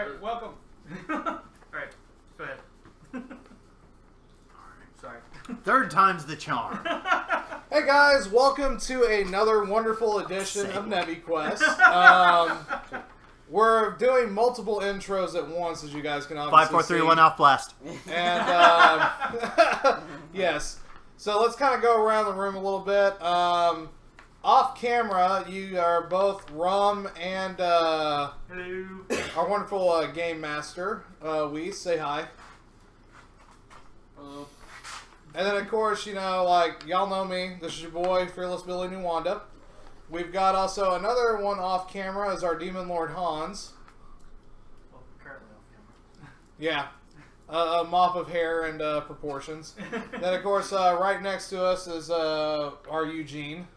Alright, welcome. Alright, go ahead. Sorry. Third time's the charm. Hey guys, welcome to another wonderful edition of NeviQuest. We're doing multiple intros at once, as you guys can obviously 5, 4, 3, see. 1, off blast. And, yes. So let's kind of go around the room a little bit. Off camera, you are both Rum and Hello. our wonderful game master, Weiss. Say hi. Hello. And then, of course, you know, like, y'all know me. This is your boy, Fearless Billy Nuwanda. We've got also another one off camera as our Demon Lord Hans. Well, currently off camera. Yeah. A mop of hair and proportions. Then, of course, right next to us is our Eugene.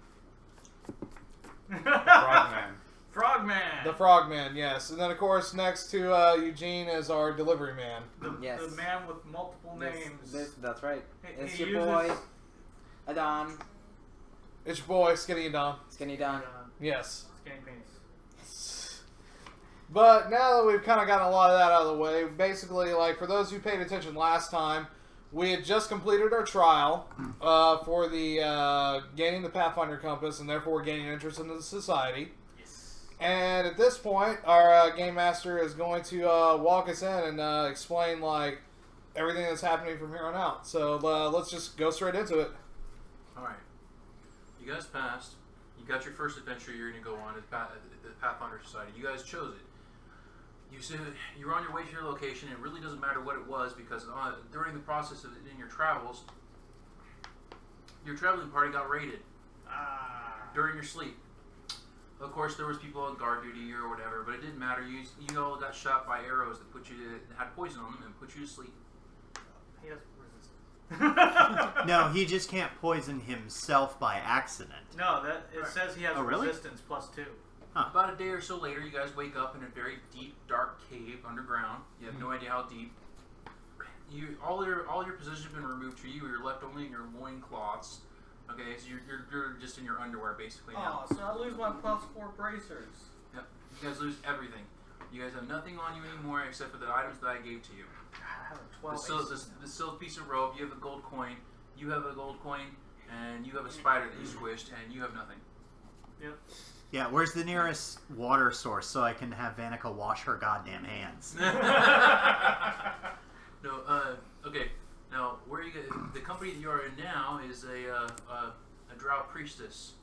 Frogman. Frogman. The Frogman, yes. And then, of course, next to Eugene is our Delivery Man. Yes. The man with multiple names. That's right. It's He your boy, Adon, It's your boy, Skinny and Don. Skinny Don. Yes. Skinny penis. But now that we've kind of gotten a lot of that out of the way, basically, like, for those who paid attention last time, we had just completed our trial for the gaining the Pathfinder compass and therefore gaining interest in the society. Yes. And at this point, our game master is going to walk us in and explain, like, everything that's happening from here on out. So let's just go straight into it. Alright. You guys passed. You got your first adventure you're going to go on at the Pathfinder Society. You guys chose it. You said you were on your way to your location. It really doesn't matter what it was because during the process of in your travels, your traveling party got raided during your sleep. Of course, there was people on guard duty or whatever, but it didn't matter. You all got shot by arrows that had poison on them and put you to sleep. He has resistance. No, he just can't poison himself by accident. No, it says he has really? resistance +2. Huh. About a day or so later, you guys wake up in a very deep, dark cave underground. You have no idea how deep. All your positions have been removed for you. You're left only in your loincloths. Okay, so you're just in your underwear basically now. Oh, so I lose my +4 bracers. Yep. You guys lose everything. You guys have nothing on you anymore except for the items that I gave to you. I have a 12. The silk piece of rope. You have a gold coin. You have a gold coin, and you have a spider that you squished, and you have nothing. Yep. Yeah, where's the nearest water source so I can have Vanica wash her goddamn hands? No, okay. Now, where you get the company that you are in now is a drow priestess.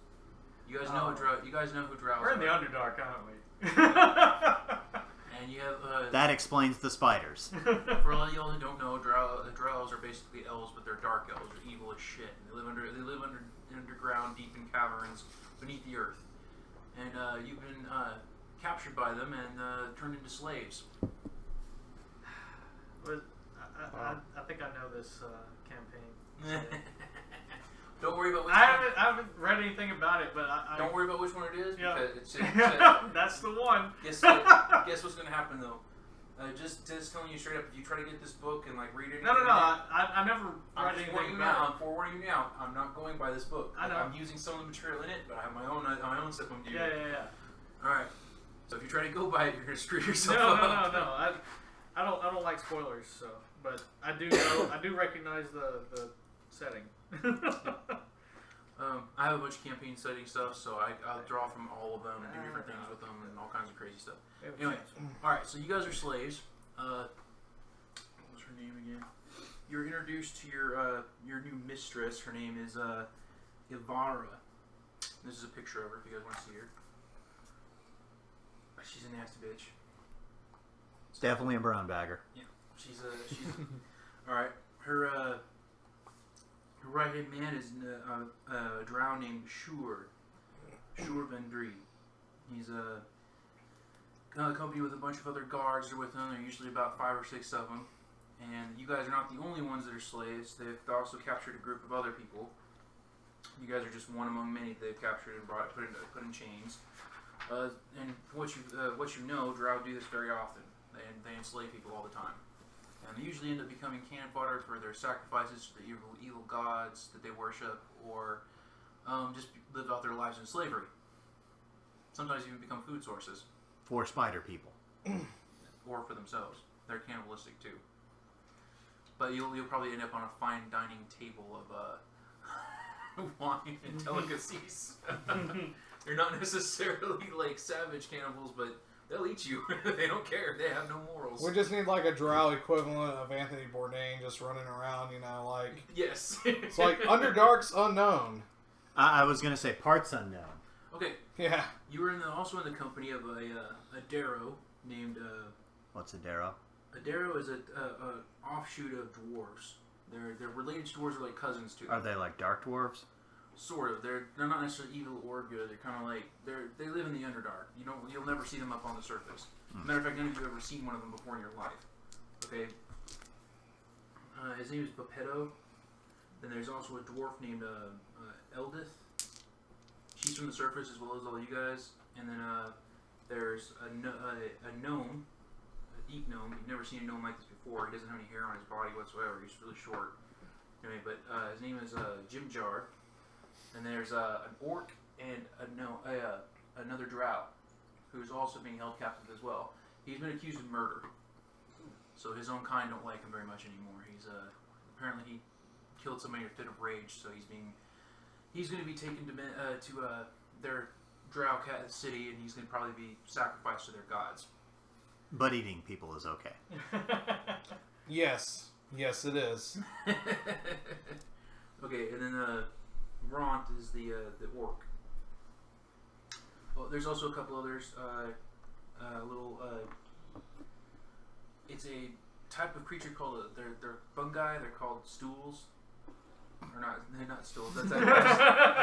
You guys know You guys know who drows We're in the are. Underdark, aren't we? And you have That explains the spiders. for all y'all who don't know, drows are basically elves, but they're dark elves. They're evil as shit. They live underground, deep in caverns beneath the earth. And you've been captured by them and turned into slaves. I think I know this campaign. Don't worry about which I one. haven't read anything about it, but Don't worry about which one it is. Yeah. Because it's That's the one. guess what's gonna happen though? Just telling you straight up. If you try to get this book and like read it. No. I never I'm read just anything warning you about now. it. I'm forewarning you now. I'm not going by this book. I know. I'm using some of the material in it, but I have my own stuff I'm doing. Yeah. All right. So if you try to go by it, you're gonna screw yourself No. up. I don't like spoilers, so but I do know I do recognize the setting. I have a bunch of campaign setting stuff, so I'll draw from all of them and do different things with them and all kinds of crazy stuff. Anyway, all right. So you guys are slaves. What was her name again? You're introduced to your new mistress. Her name is Ivara. This is a picture of her if you guys want to see her. She's a nasty bitch. It's definitely a brown bagger. Yeah, she's all right. Her right hand man is a drow named Shur Vendree. He's accompanied with a bunch of other guards are with him. There are usually about 5 or 6 of them. And you guys are not the only ones that are slaves. They've also captured a group of other people. You guys are just one among many they've captured and put in chains. And what you know, drow do this very often. They enslave people all the time. And they usually end up becoming cannon fodder for their sacrifices to the evil gods that they worship, or just live out their lives in slavery. Sometimes even become food sources. For spider people. or for themselves. They're cannibalistic too. But you'll probably end up on a fine dining table of wine and delicacies. They're not necessarily like savage cannibals, but they'll eat you. They don't care. They have no morals. We just need like a drow equivalent of Anthony Bourdain just running around, like... Yes. It's like Underdark's unknown. I was going to say parts unknown. Okay. Yeah. You were also in the company of a Darrow named... What's a Darrow? A Darrow is an offshoot of dwarves. They're related to dwarves, are like cousins to them. Are they like dark dwarves? Sort of. They're not necessarily evil or good. They're kind of like they live in the Underdark. You'll never see them up on the surface. Matter of fact, none of you have ever seen one of them before in your life. Okay. His name is Bepetto. Then there's also a dwarf named Eldith. She's from the surface as well as all you guys. And then there's a gnome, a deep gnome. You've never seen a gnome like this before. He doesn't have any hair on his body whatsoever. He's really short. Anyway, but his name is Jim Jar. And there's an orc and another drow, who's also being held captive as well. He's been accused of murder, so his own kind don't like him very much anymore. He's apparently he killed somebody in a fit of rage, so he's going to be taken to their drow city, and he's going to probably be sacrificed to their gods. But eating people is okay. Yes, it is. Okay, and then Ront is the orc. Well, there's also a couple others. It's a type of creature called they're fungi. They're called stools. Or not? They're not stools. I'm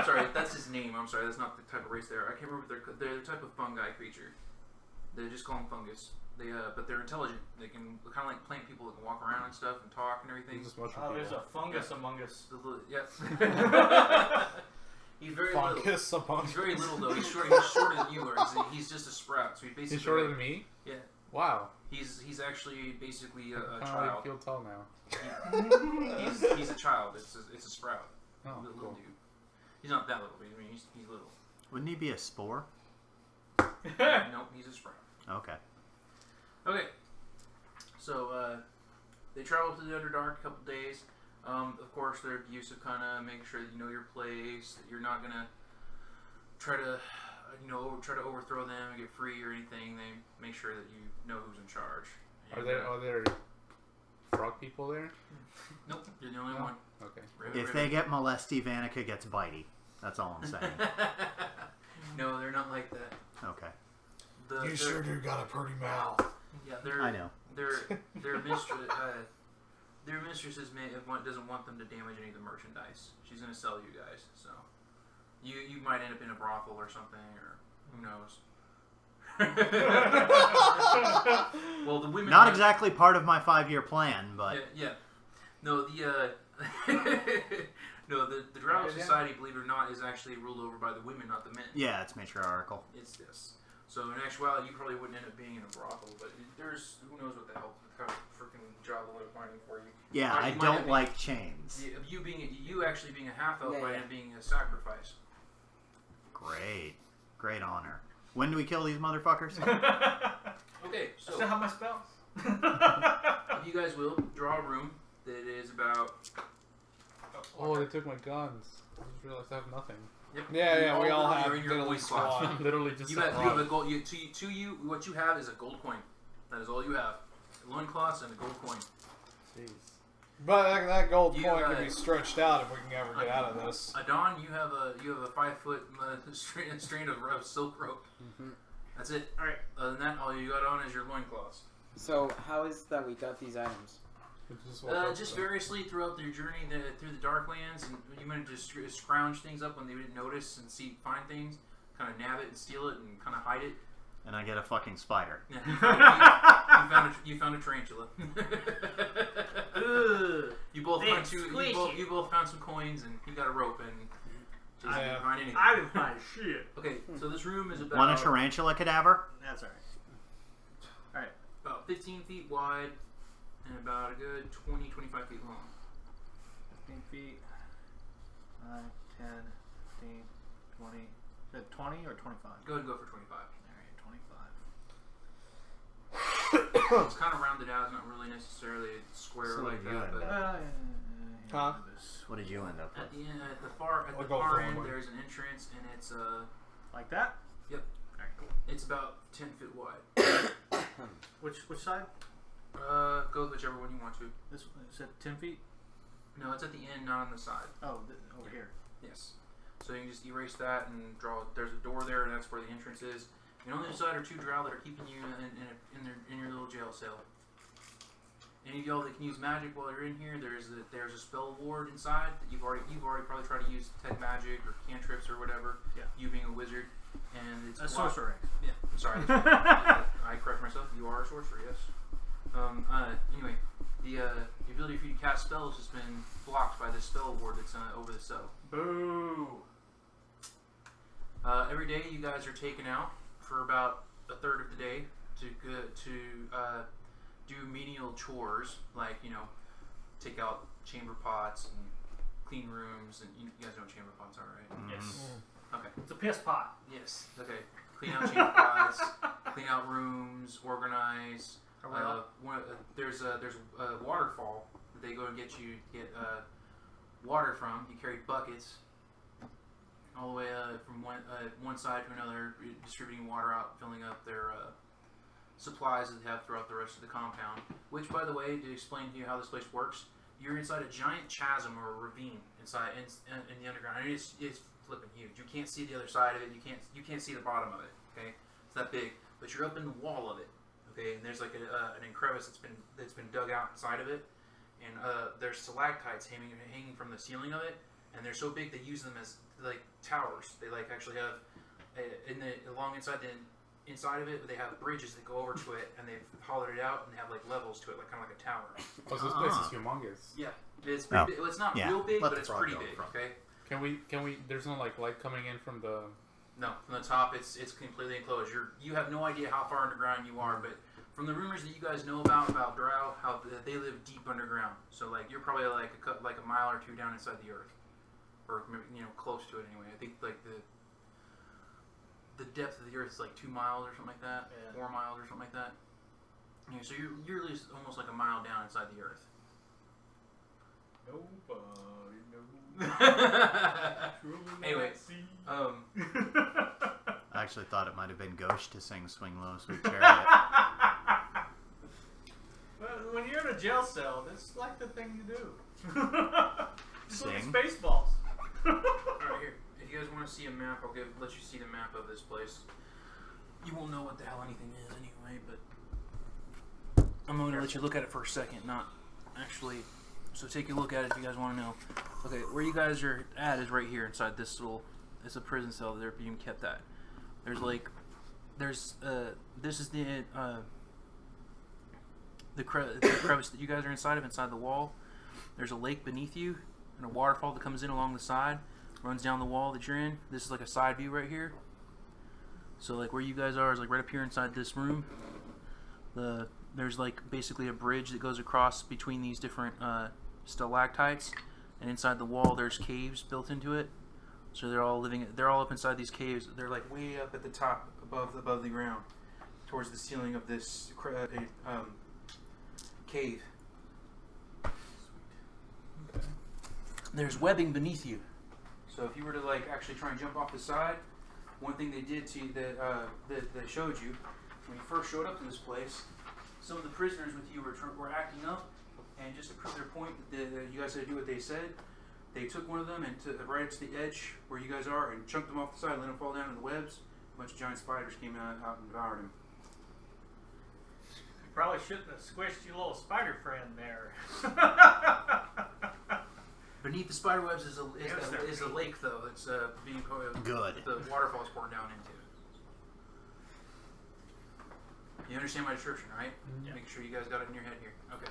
sorry. That's his name. I'm sorry. That's not the type of race they are. I can't remember. They're the type of fungi creature. They just call them fungus. But they're intelligent. They can kind of like plant people that can walk around and stuff and talk and everything. There's a fungus among us. Yeah. He's very fungus little. among He's very us. little though. He's shorter than you are. He's just a sprout. So he's basically. He's shorter than me? Yeah. Wow. He's actually basically a I child. feel tall now. He's a child. It's a sprout. Oh, Little cool. dude. He's not that little. But I mean, he's little. Wouldn't he be a spore? Nope, he's a sprout. Okay. Okay. So they travel to the Underdark a couple days. Of course, they're used to kind of making sure that you know your place, that you're not gonna try to overthrow them and get free or anything. They make sure that you know who's in charge. Are there frog people there? Nope, you're the only No? one. Okay. If they get molesty, Vanica gets bitey. That's all I'm saying. No, they're not like that. Okay. You sure do got a pretty mouth. Yeah, I know. Their mistress. Their mistress doesn't want them to damage any of the merchandise. She's going to sell you guys, so you might end up in a brothel or something, or who knows. Well, the women Not exactly part of my 5-year plan, but yeah. No, the Drow Society, believe it or not, is actually ruled over by the women, not the men. yeah, it's matriarchal. It's this. So in actuality, you probably wouldn't end up being in a brothel, but there's who knows what the hell kind of freaking job they'll end up finding for you. Yeah, I don't like chains. You actually being a half elf might end up being a sacrifice. Great honor. When do we kill these motherfuckers? Okay, so I still have my spells. if you guys will draw a room that is about. Oh, they took my guns. I just realized I have nothing. Yep. Yeah, we all you're have in your diddly loincloth. squad. Literally just You have a gold. What you have is a gold coin. That is all you have. Loincloths and a gold coin. Jeez. But that gold You, coin can be stretched out if we can ever get out of this. Adon, you have a 5-foot strand of silk rope. Mm-hmm. That's it. All right. Other than that, all you got on is your loincloths. So, how is that we got these items? Just variously throughout your journey through the Darklands, and you might just scrounge things up when they didn't notice and find things, kind of nab it and steal it and kind of hide it. And I get a fucking spider. Yeah, you found a tarantula. You both found you both found some coins, and you got a rope, and just didn't find anything. I didn't find shit. Okay, so this room is about Want a tarantula cadaver? That's all right. about 15 feet wide and about a good 20, 25 feet long. 15 feet. 9, 10, 15, 20. Is it 20 or 25? Go ahead and go for 25. All right, 25. It's kind of rounded out. It's not really necessarily square So like what did you that. end But up? Huh? What did you end up at with? the end, at the far I'll go for end, one. there's an entrance, and it's Like that? Yep. Alright, cool. it's about 10 feet wide. Which side? Go with whichever one you want to. This one is at 10 feet? No, it's at the end, not on the side. Oh, over here. Yes. So you can just erase that and draw. There's a door there, and that's where the entrance is. And on the other side are 2 drow that are keeping you in your little jail cell. Any of y'all that can use magic while you're in here, there's a spell ward inside that you've already probably tried to use detect magic or cantrips or whatever. Yeah. You being a wizard, and it's A sorcerer. Yeah. I'm sorry. I correct myself. You are a sorcerer. Yes. Anyway, the ability for you to cast spells has been blocked by this spell ward that's over the cell. Boo! Every day you guys are taken out for about a third of the day to do menial chores like, take out chamber pots and clean rooms, and you guys know what chamber pots are, right? Yes. Okay. It's a piss pot. Yes. Okay. Clean out chamber pots, clean out rooms, organize. There's a waterfall that they go and get water from. You carry buckets all the way from one side to another, distributing water out, filling up their supplies that they have throughout the rest of the compound. Which, by the way, to explain to you how this place works, you're inside a giant chasm or a ravine inside in the underground. And it's flipping huge. You can't see the other side of it. You can't see the bottom of it. Okay, it's that big. But you're up in the wall of it. Okay, and there's like an crevice that's been dug out inside of it, and there's stalactites hanging from the ceiling of it, and they're so big they use them as like towers. They like actually have inside of it, they have bridges that go over to it, and they've hollowed it out and they have like levels to it, like kind of like a tower. Oh, so this place is humongous. Yeah, it's pretty big. Well, it's not real big, let but the it's frog pretty go big. from. Okay. Can we? There's no like light coming in from the. No, from the top, it's completely enclosed. You have no idea how far underground you are, but from the rumors that you guys know about drow, how they live deep underground. So like you're probably like a mile or 2 down inside the earth, or close to it anyway. I think like the depth of the earth is like 2 miles or something like that, 4 miles or something like that. Yeah, so you're at least almost like a mile down inside the earth. Nobody knows. Anyway, I actually thought it might have been Ghosh to sing "Swing Low, Sweet Chariot." Well, when you're in a jail cell, that's like the thing to do. Just look at Sing? Spaceballs. Alright, here. If you guys want to see a map, I'll let you see the map of this place. You won't know what the hell anything is anyway, but I'm going to let you look at it for a second, not actually. So take a look at it if you guys want to know. Okay, where you guys are at is right here inside this little. It's a prison cell that they're being kept at. This is the crevice that you guys are inside the wall. There's a lake beneath you and a waterfall that comes in along the side, runs down the wall that you're in. This is like a side view right here. So like where you guys are is like right up here inside this room. There's like basically a bridge that goes across between these different stalactites, and inside the wall there's caves built into it. So they're all up inside these caves. They're like way up at the top, above the ground, towards the ceiling of this cave. Okay. There's webbing beneath you. So if you were to like actually try and jump off the side, one thing they did to you that they showed you when you first showed up to this place, some of the prisoners with you were acting up, and just to prove their point that you guys had to do what they said, they took one of them and right up to the edge where you guys are and chunked them off the side, and let him fall down in the webs. A bunch of giant spiders came out and devoured him. You probably shouldn't have squished your little spider friend there. Beneath the spider webs is a lake, though. It's being Good. The waterfall's pouring down into. You understand my description, right? Yeah. Make sure you guys got it in your head here. Okay.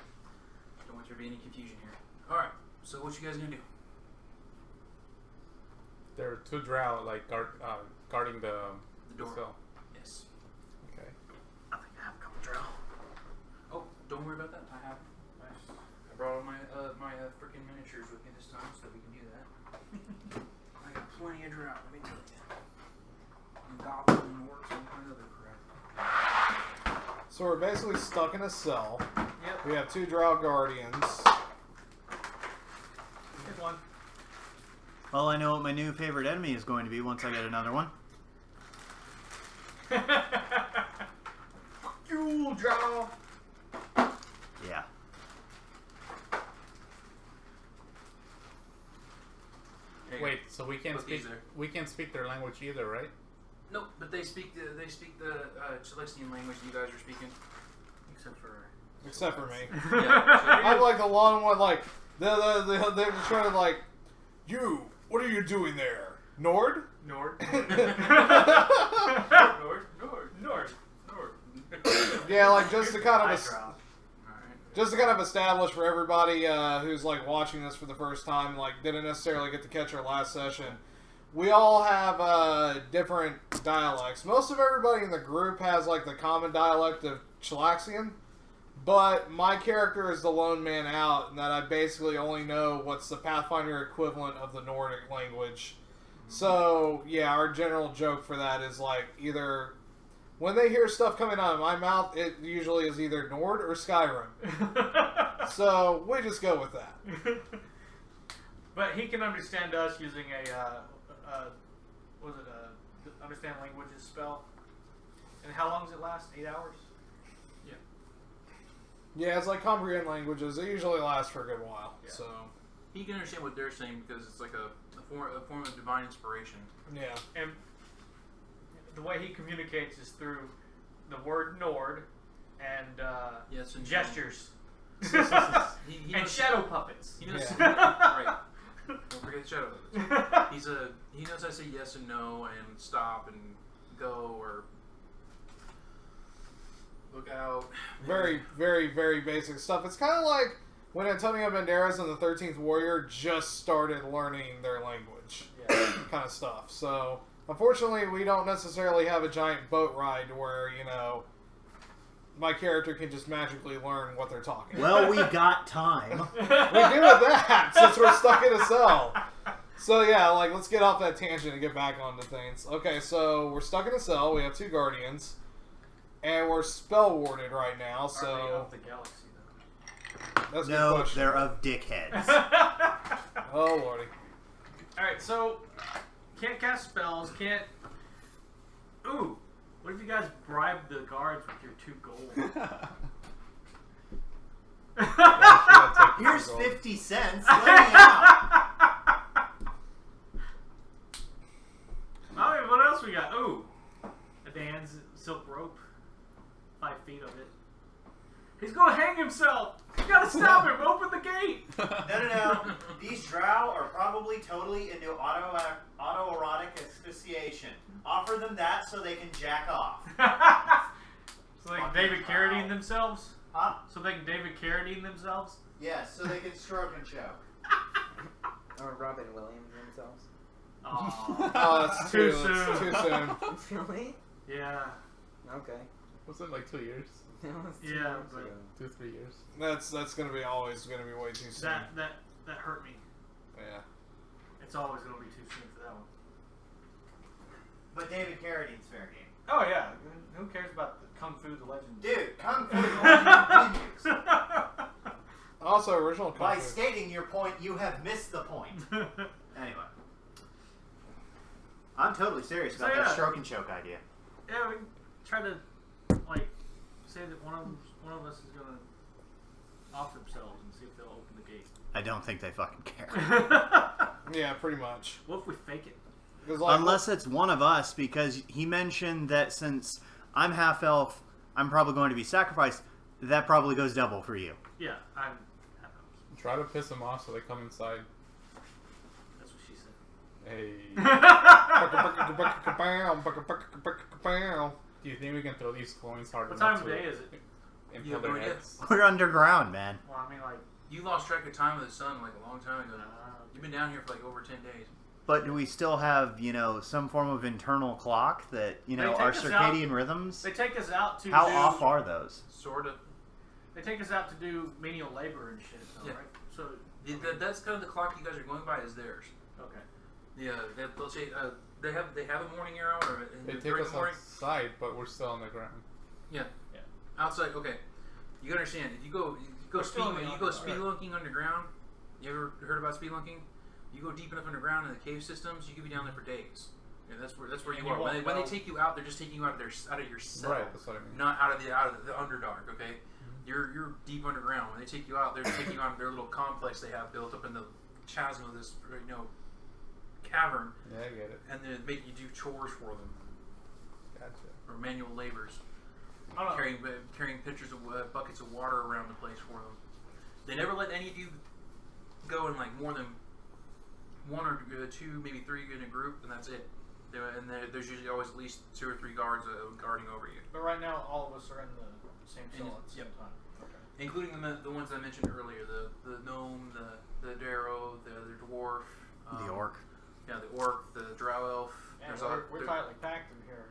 Don't want there to be any confusion here. All right. So what you guys gonna do? There are 2 drow like guarding the door. cell. Yes. Okay. I think I have a couple drow. Oh, don't worry about that. I have. Nice. I brought all my freaking miniatures with me this time so that we can do that. I got plenty of drow. Let me tell you. And goblins and orcs and all kind of other crap. So we're basically stuck in a cell. Yep. We have 2 Drow Guardians. Hit one. Well, I know what my new favorite enemy is going to be once I get another one. You draw. Yeah. Wait, so we can't Put speak. these there. We can't speak their language either, right? No, but they speak the Celexian language you guys are speaking. Except for Except for me. Yeah. I'm like the long one, like, they're just trying to, like, you, what are you doing there? Nord? Nord. Nord. Yeah, like, just to kind of... Eyebrow. Just to kind of establish for everybody who's like watching this for the first time, like didn't necessarily get to catch our last session, we all have different dialects. Most of everybody in the group has like the common dialect of Chilaxian, but my character is the lone man out, and that I basically only know what's the Pathfinder equivalent of the Nordic language. So yeah, our general joke for that is like either when they hear stuff coming out of my mouth, it usually is either Nord or Skyrim. So we just go with that. But he can understand us using understand languages spell. And how long does it last? 8 hours? Yeah, it's like comprehend languages. They usually last for a good while. Yeah. So He can understand what they're saying because it's like a form of divine inspiration. yeah. And the way he communicates is through the word Nord and Yes, and gestures. He And knows, shadow puppets. he knows, Yeah. right. Don't forget the shadow. He knows how to say yes and no and stop and go or look out. Very, very, very basic stuff. It's kind of like when Antonio Banderas and the 13th Warrior just started learning their language. Yeah. Kind of stuff. So, unfortunately, we don't necessarily have a giant boat ride where, you know, my character can just magically learn what they're talking about. Well, we got time. We do with that, since we're stuck in a cell. So, yeah, like, let's get off that tangent and get back onto things. Okay, so we're stuck in a cell. We have 2 Guardians. And we're spell warded right now, Are they so... of the galaxy, though? That's a good No, question. they're of dickheads. Oh, lordy. Alright, so can't cast spells, can't. Ooh, what if you guys bribe the guards with your 2 gold? Here's 50 cents. Let me out. I mean, what else we got? Ooh, a Dan's silk rope, 5 feet of it. He's gonna hang himself. You gotta stop him. Open the gate. No. These drow are probably totally into autoerotic asphyxiation. Offer them that so they can jack off. So they can David Carradine themselves? Huh? So they can David Carradine themselves? Yes, so they can stroke and choke. Or Robin Williams themselves. Aww. Oh, that's Too that's soon. too soon. Really? Yeah. Okay. Was it like 2 years? That was 2 Yeah, years but- ago. 2-3 years. That's gonna be always gonna be way too soon. That hurt me. Yeah. It's always gonna be too soon for that one. But David Carradine's fair game. Oh yeah. Who cares about the Kung Fu the Legend? Dude, Kung Fu continues. Also, original By Kung Fu. stating your point, you have missed the point. Anyway. I'm totally serious about that stroke and choke idea. Yeah, we can try to like say that one of us is gonna off themselves and see if they'll open the gate. I don't think they fucking care. Yeah, pretty much. What if we fake it? 'Cause, like, Unless it's one of us, because he mentioned that since I'm half elf, I'm probably going to be sacrificed. That probably goes double for you. Yeah, I'm. Try to piss them off so they come inside. That's what she said. Hey. Do you think we can throw these coins hard What enough time of day is it? into Yeah, their but heads? We're underground, man. Well, I mean, like. You lost track of time of the sun like a long time ago. You've been down here for like over 10 days. But do we still have, some form of internal clock that, They our take us circadian rhythms? They take us out to How do, off are those? Sort of. They take us out to do menial labor and shit, though, Yeah. right? So. That's kind of the clock you guys are going by is theirs. Okay. Yeah, they'll say they have a morning arrow or They take during us the morning. outside, but we're still on the ground. Yeah. outside. Okay, you gotta understand. If you go spelunking underground. You ever heard about spelunking? You go deep enough underground in the cave systems, you could be down there for days. Yeah, that's where And you you are. won't When they know. take you out, they're just taking you out of your cell, Right, that's what I mean. not out of the underdark. Okay, you're deep underground. When they take you out, they're taking you out of their little complex they have built up in the chasm of this cavern, Yeah, I get it. and then make you do chores for them Gotcha. or manual labors, I don't know. carrying pitchers of buckets of water around the place for them. They never let any of you go in like more than one or two, maybe three in a group, and that's it. And there's usually always at least 2 or 3 guards guarding over you, But right now, all of us are in the same cell And- at the same yep. time. Okay. including the ones I mentioned earlier: the gnome, the darrow, the dwarf, The orc. yeah, the orc, the drow elf. Man, There's we're tightly packed in here.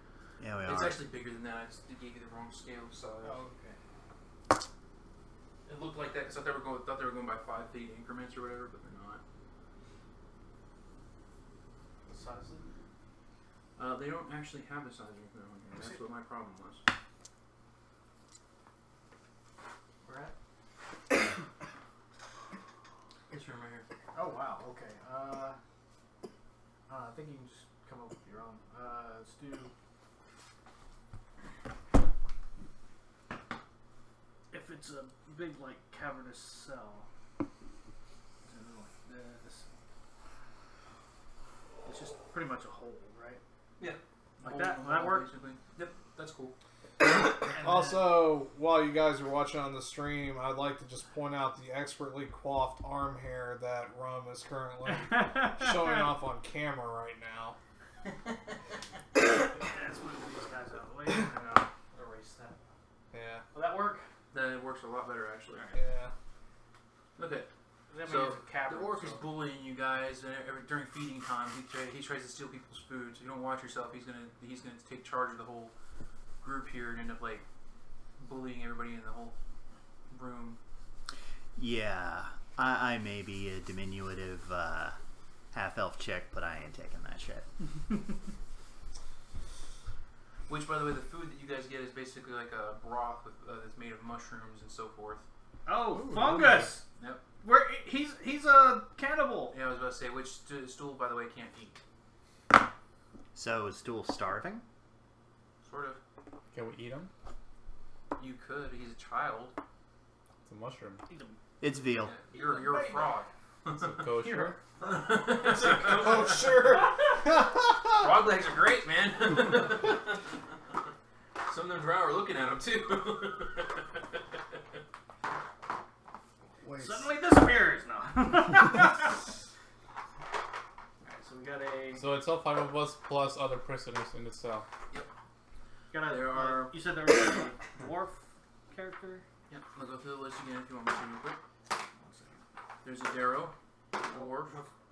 Yeah, we It's are. actually bigger than that. I just gave you the wrong scale size. Oh, okay. It looked like that because I thought they were going by 5 feet increments or whatever, but they're not. What size is it? They don't actually have the size of their own here. That's what my problem was. We're at? This room right here. Oh, wow. Okay. I think you can just come up with your own. Let's do. If it's a big, like, cavernous cell, something like this. It's just pretty much a hole, right? Yeah. Like that? Will that work? Basically. Yep, that's cool. And Also, while you guys are watching on the stream, I'd like to just point out the expertly coiffed arm hair that Rum is currently showing off on camera right now. Let's move these guys out of the way and erase that. Yeah, Will that work? Then it works a lot better, actually. yeah. Okay. That So means it's a cavern. the orc is so- bullying you guys, and during feeding time, he tries to steal people's food. So you don't watch yourself. He's gonna take charge of the whole group here and end up like bullying everybody in the whole room. Yeah, I may be a diminutive half-elf chick, but I ain't taking that shit. Which, by the way, the food that you guys get is basically like a broth that's made of mushrooms and so forth. Oh, Ooh, fungus! Yep. He's a cannibal. Yeah, I was about to say, which stool, by the way, can't eat. So is Stool starving? Sort of. Can we eat him? You could. He's a child. It's a mushroom. It's veal. Yeah, you're a frog. It's a kosher. Oh, sure. Frog legs are great, man. Some of them drow are looking at them too. Wait. Suddenly disappears. No. Alright, so we got a. So it's all 5 of us plus other prisoners in the cell. There are- You said there was a dwarf character. Yep. I'll go through the list again if you want me to real quick. There's a Darrow, dwarf.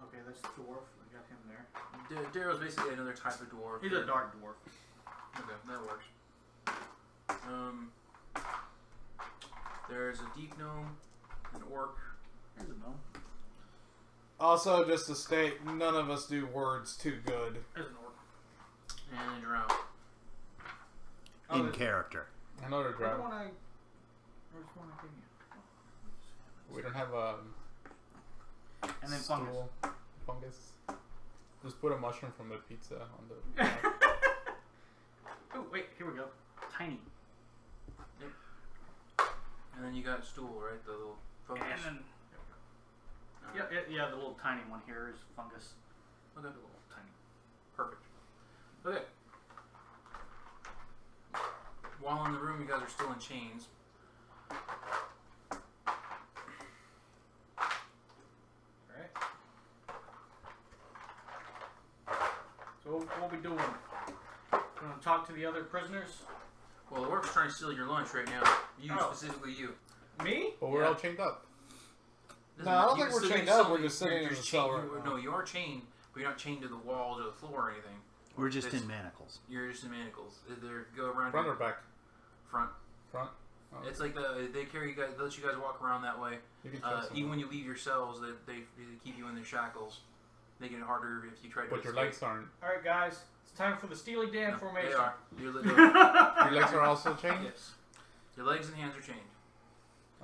Okay, that's dwarf. I got him there. Darrow's basically another type of dwarf. He's a dark dwarf. Okay, that works. There's a deep gnome, an orc. There's a gnome. Also, just to state, none of us do words too good. There's an orc. And a drow. Oh, In there's- Another character. Where's the drow. one I gave you? We don't have And then fungus. stool. Fungus. Just put a mushroom from the pizza on the. Oh wait, here we go. Tiny. And then you got stool, right? The little fungus. And then yeah, the little tiny one here is fungus. Okay. The little tiny. Perfect. Okay. While in the room, you guys are still in chains. Alright. So what we'll be doing? Gonna talk to the other prisoners? Well, the orc's trying to steal your lunch right now. You, Oh. specifically you. Me? But we're Yeah. all chained up. Doesn't No, I don't matter. think we're You can chained still- up, we're just sitting you're in the cell right now. No, you are chained, but you're not chained to the walls or the floor or anything. We're just This- in manacles. You're just in manacles. They go around Front or your back? front. Front. Oh. It's like they carry you guys, they let you guys walk around that way. You can trust Even someone. when you leave your cells, they keep you in their shackles, making it harder if you try to. But your escape. legs aren't. Alright guys, it's time for the Steely Dan No, formation. They are. Your legs are also chained? Yes. Your legs and hands are chained.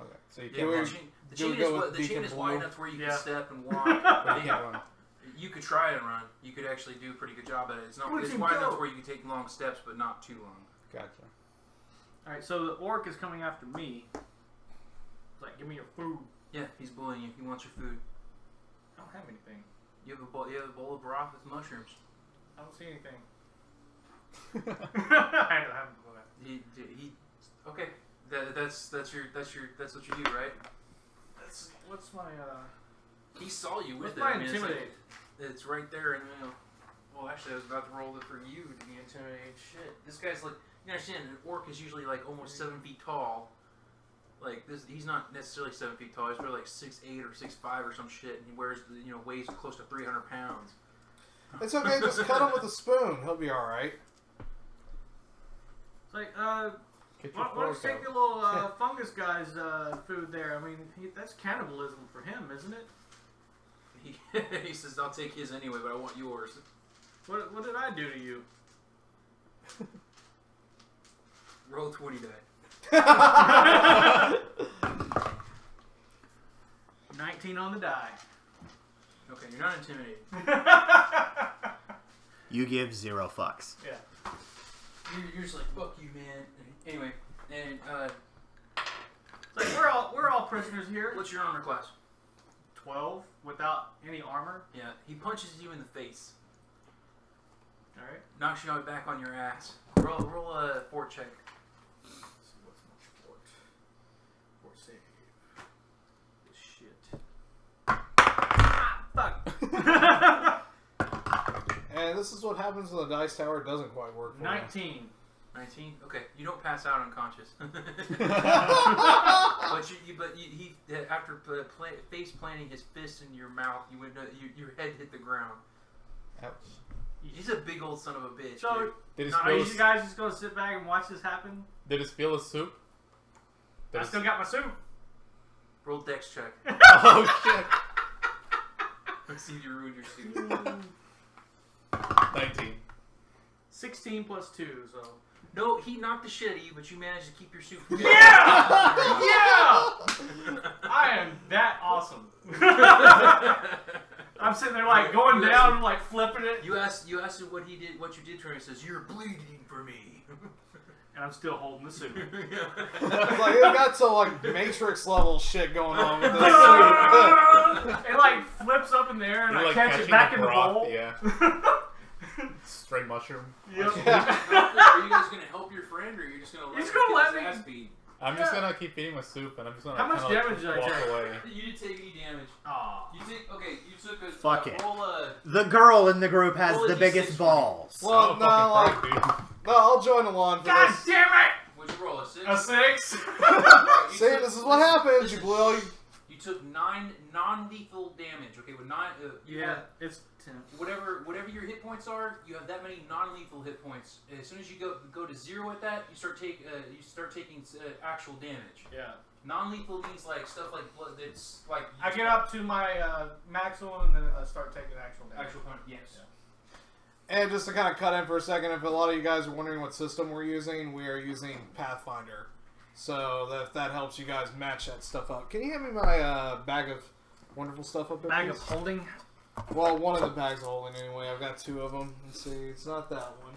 Okay. So you Yeah, can't the do we chain, go is, with the chain Deacon is Blue? wide enough where you Yeah. can step and walk. but you Yeah. can't run. You could try and run. You could actually do a pretty good job at it. It's not. Where'd It's you wide go? enough where you can take long steps, but not too long. Gotcha. All right, so the orc is coming after me. It's like, give me your food. Yeah, he's bullying you. He wants your food. I don't have anything. You have a bowl. You have a bowl of broth with mushrooms. I don't see anything. I don't have that. He. Okay. That's what you do, right? What's my He saw you with what's it. my I mean, intimidate? it's right there, and well, actually, I was about to roll it for you to be intimidated. Shit, this guy's like, you understand? An orc is usually like almost 7 feet tall. Like this, he's not necessarily 7 feet tall. He's probably like 6'8" or 6'5" or some shit, and he wears, weighs close to 300 pounds. It's okay. Just cut him with a spoon. He'll be all right. It's like, Get your why don't you fork take out. the little fungus guy's food there? I mean, that's cannibalism for him, isn't it? He says, "I'll take his anyway, but I want yours." What did I do to you? Roll 20 die. 19 on the die. Okay, you're not intimidated. You give 0 fucks. Yeah. You're just like, "Fuck you, man." Anyway, and It's like we're all prisoners here. what's your armor class? 12 without any armor. Yeah, he punches you in the face, All right. knocks you back on your ass. Roll a fort check. Let's see, what's my fort? Fort save. Shit. Fuck. And this is what happens when the dice tower doesn't quite work for 19. 19. Okay, you don't pass out unconscious. but he after face planting his fist in your mouth, your head hit the ground. Ouch. He's a big old son of a bitch. So, dude. Did it now, are spill? you guys just gonna sit back and watch this happen? Did it spill the soup? Did I it still got my soup. Roll dex check. Oh shit! Let's see if you ruined your suit. 19. 16 plus 2, so. No, he knocked the shit out of you, but you managed to keep your suit. Yeah! Yeah! I am that awesome. I'm sitting there like going down and like flipping it, You asked him what you did to him. He says, "You're bleeding for me." and I'm still holding the suit. It's like it got to like Matrix level shit going on with this soup. It like flips up in the air and You're I like catch catching it back the in the broth, bowl. Yeah. Straight mushroom. Yep. Are you guys gonna help your friend, or are you just gonna let He's him gonna get let his me- ass beat? I'm just gonna keep eating my soup, and I'm just gonna. How much kinda, like, damage did I walk take? away. You didn't take any damage. Aw. You took a Fuck it. roll a. The girl in the group has Roll a the D6 biggest for me. balls. Well, Oh, no, fucking like, fuck, dude. no, I'll join along for God this. damn it! What'd you roll? A 6? A 6? Alright, you See, took- this is what happens. You listen, blew all you. You took 9 non-lethal damage. Okay, with 9. Yeah, it's 10. Whatever your hit points are, you have that many non-lethal hit points. As soon as you go to 0 at that, you start taking actual damage. Yeah. Non-lethal means like stuff like blood. That's like I get up to my maximum and then I start taking actual damage. actual punch. Yes. And just to kind of cut in for a second, if a lot of you guys are wondering what system we're using, we are using Pathfinder. So if that helps you guys match that stuff up. Can you hand me my bag of wonderful stuff up there, Bag of please? holding. Well, one of the bags of holding anyway. I've got 2 of them. Let's see. It's not that one.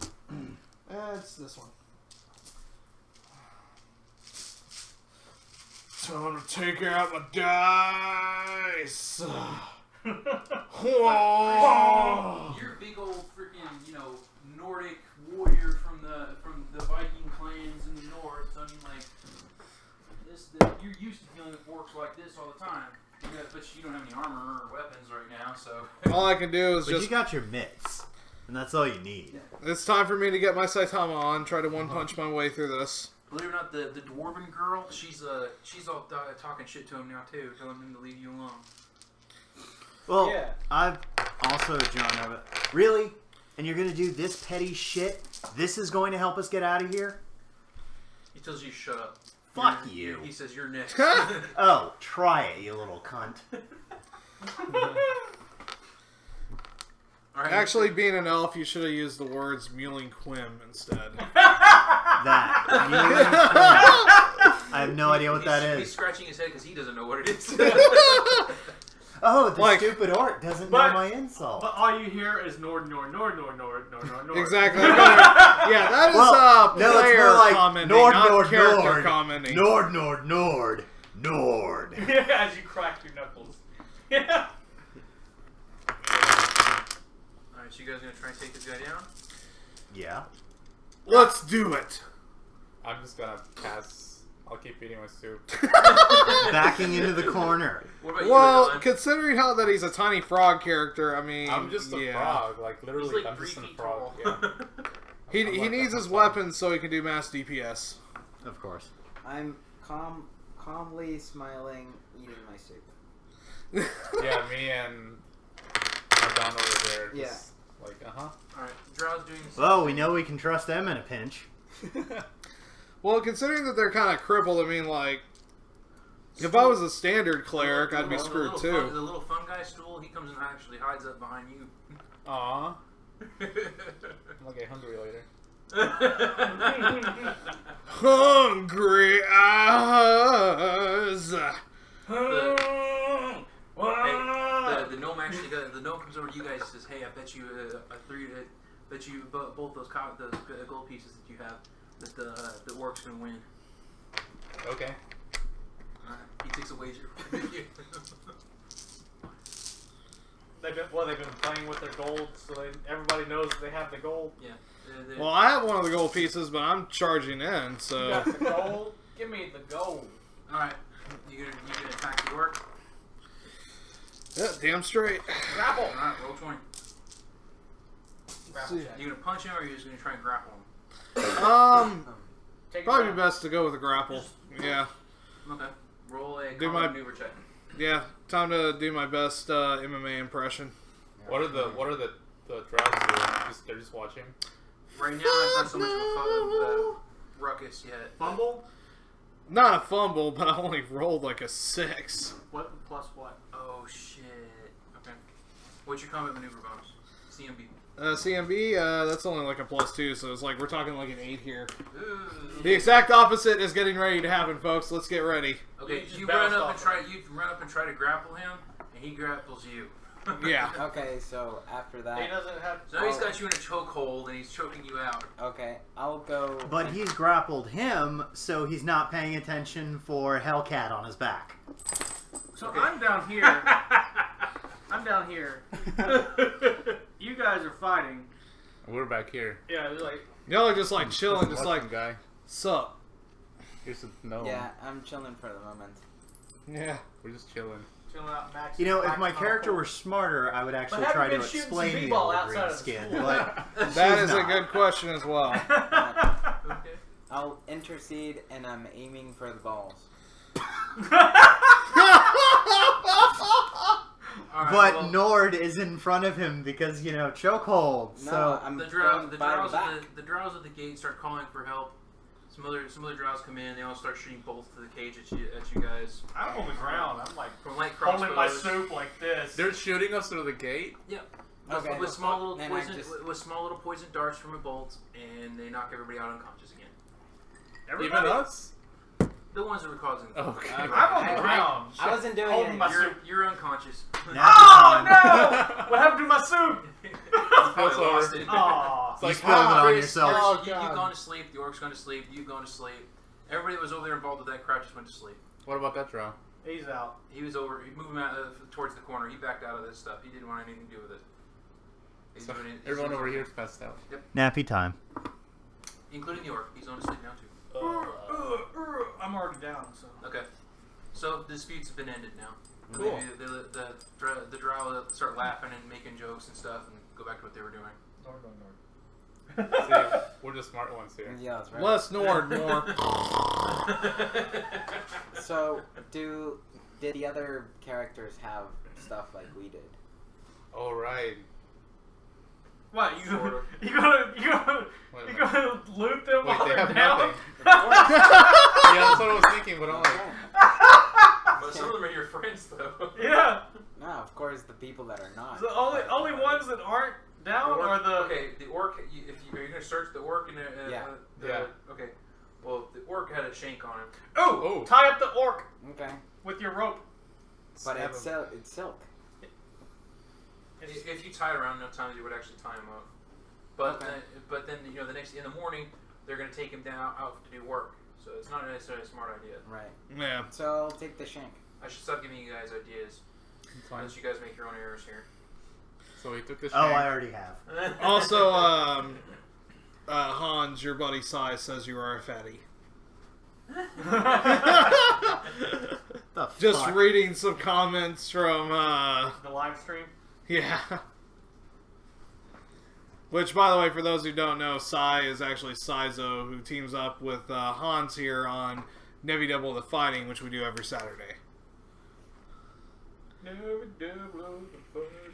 It's this one. Time to take out my dice. Whoa. You're a big old freaking Nordic warrior from the Viking clans in the north. I mean you're used to dealing with orcs like this all the time. But you don't have any armor or weapons right now, so. All I can do is But just. you got your mitts, and that's all you need. It's time for me to get my Saitama on. Try to one punch my way through this. Believe it or not, the dwarven girl, she's all talking shit to him now too, telling him to leave you alone. Well, Yeah. I've also, John, really? And you're going to do this petty shit? This is going to help us get out of here? He tells you shut up. Fuck you. He says you're next. Oh, try it, you little cunt. All right. Actually, being an elf, you should have used the words Mewling Quim instead. That. I have no idea what that He's is. scratching his head because he doesn't know what it is. Oh, the Like- stupid orc doesn't know But- my insult. But all you hear is Nord, Nord, Nord, Nord, Nord, Nord, Nord, Nord. Exactly. Yeah, that is Well, no, it's player more like commenting, Nord, not Nord, character Nord. commenting. Nord, Nord, Nord, Nord. As you crack your knuckles. Yeah. Alright, so you guys gonna try and take this guy down? Yeah. Let's do it. I'm just gonna pass. I'll keep eating my soup. Backing into the corner. What about Well, you, Dylan? considering how that he's a tiny frog character, I mean, I'm just a yeah. frog, like He's literally. like I'm 3 just a feet frog. tall. Yeah. He I'm like needs a his frog. weapons so he can do mass DPS. Of course. I'm calmly smiling, eating my soup. Yeah, me and Don over there. Yeah. Just like, Alright, Drow's doing the same Well, we thing. know we can trust them in a pinch. Well, considering that they're kind of crippled, I mean, like, if I was a standard cleric, I'd be screwed the too. little fun guy stool, he comes and actually hides up behind you. Aw. I'm gonna get hungry later. Hungry eyes. The gnome actually the gnome comes over to you guys and says, "Hey, I bet you both those gold pieces that you have that the orc's gonna win." Okay. He takes a wager from you. They've been playing with their gold, so everybody knows they have the gold. Yeah. Well, I have one of the gold pieces, but I'm charging in, You so. got the gold? Give me the gold. All right. You gonna attack the orc? Yeah, damn straight. Grapple. All right. Roll 20. Grapple check. You gonna punch him, or are you just gonna try and grapple him? Take it Probably down. best to go with a grapple. Yeah. Okay. Roll a Do combat my- maneuver check. Yeah, time to do my best MMA impression. What are the drows doing? They're just watching. Right now, it's not so much of a ruckus yet. Fumble? Not a fumble, but I only rolled like a 6. What plus what? Oh shit. Okay. What's your combat maneuver bonus? CMB. CMB, that's only like a +2, so it's like we're talking like an 8 here. Ooh. The exact opposite is getting ready to happen, folks. Let's get ready. Okay, You just you run bounced up and off try. You run up and try to grapple him, and he grapples you. Yeah. Okay, so after He that, doesn't have. So now he's got you in a chokehold, and he's choking you out. okay, I'll go. But he's grappled him, so he's not paying attention for Hellcat on his back. So Okay. I'm down here. I'm down here. You guys are fighting. We're back here. Yeah, it's like Y'all are just like chilling, This just watching like, guy. sup. Here's a no. Yeah, I'm chilling for the moment. Yeah. We're just chilling. chilling out max. You know, if max my on character a were smarter, I would actually have try you to been shooting explain some the b-ball old outside green of the skin. school? But That she's is a not. good question as well. Okay. I'll intercede, and I'm aiming for the balls. All right, But well, Nord is in front of him because, you know, chokehold. No, So I'm the going drows, by the back. the drows at the gate start calling for help. Some other drows come in. They all start shooting bolts to the cage at you guys I'm on the ground. I'm like from light crossbows. holding my soup like this. They're shooting us through the gate. Okay. With small little Then I poison, just- with small little poison darts from a bolt, and they knock everybody out unconscious again. Everybody? Even us. The ones that were causing the Okay. I'm on the ground. I wasn't doing Holding my anything. soup. You're unconscious. nap Oh time. no! What happened to my soup? Probably lost it. Aw. It's like, You spilled it on Chris, yourself. Chris, Oh, you've God. gone to sleep. The orc's gone to sleep. You've gone to sleep. Everybody that was over there involved with that crowd just went to sleep. What about that drow? He's out. He was over. He moved him out towards the corner. He backed out of this stuff. He didn't want anything to do with it. He's So doing it- everyone he's over doing here it. is passed out. Nappy time. Including the orc. He's on to sleep now too. I'm already down, so. Okay. So disputes have been ended now. Cool. The drow start laughing and making jokes and stuff and go back to what they were doing. See, we're the smart ones here. Yeah, that's right. Less Nord, more. So, did the other characters have stuff like we did? All right. What you Sort of. you gonna Wait a you minute. gonna loot them Wait, while they they're have down? nothing. Yeah, that's what I was thinking, but I'm like, But some of them are your friends though. Yeah. No, of course the people that are not. The only ones that aren't down are the. Okay, the orc. Are you gonna search the orc in Yeah. Yeah. Okay. Well, the orc had a shank on him. Oh! Tie up the orc Okay. with your rope. But it's silk. If you tie it around enough times, you would actually tie him up. But Okay. then you know the next in the morning they're gonna take him down out to do work. So it's not necessarily a smart idea. Right. Yeah. So I'll take the shank. I should stop giving you guys ideas. Fine. Unless you guys make your own errors here. So he took the Oh, shank. I already have. Also, Hans, your buddy Sai says you are a fatty. The Just fuck? reading some comments from, The live stream. yeah. Which, by the way, for those who don't know, Sai is actually Saizo, who teams up with Hans here on Nevi Double the Fighting, which we do every Saturday.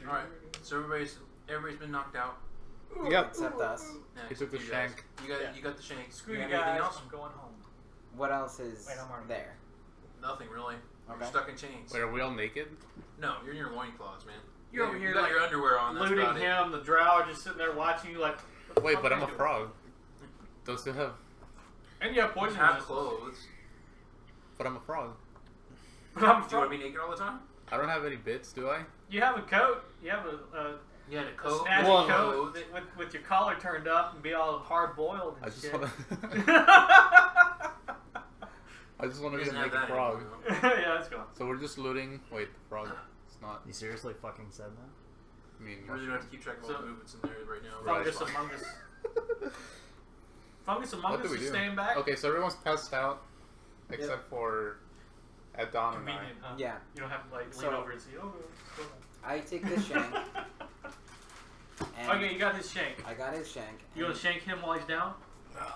Alright, so everybody's been knocked out. Yep. Except us. Yeah, He took the you guys. shank. You got the shank. Screw you you got anything guys. else? I'm going home. What else is Wait, I'm already- there? Nothing really. Okay. You're stuck in chains. Wait, are we all naked? No, you're in your loincloths, man. You're You over here got like your underwear on. That's looting about it. him. The drow are just sitting there watching you like. what the Wait, fuck but are I'm you a doing? frog. Don't still have. And you have You poison have resistance. clothes. But I'm a frog. But I'm Do you want to be naked all the time? I don't have any bits, do I? You have a coat. You have a You had a a coat. snazzy Well, coat with your collar turned up and be all hard boiled I and just shit. want to. I just want He to be a doesn't have naked that frog. anymore, though. Yeah, let's go. So we're just looting. Wait, the frog. It's not. You seriously fucking said that? I mean, You really don't have to keep track of all So- the movements in there right now. Right. Fungus Among Us. Fungus Among What Us do we is do? staying back. Okay, so everyone's passed out except for at dawn and I. Convenient, huh? Yeah. You don't have to like lean So- over and see. Oh, it's still I take the shank. And okay, you got his shank. I got his shank. You want to shank him while he's down?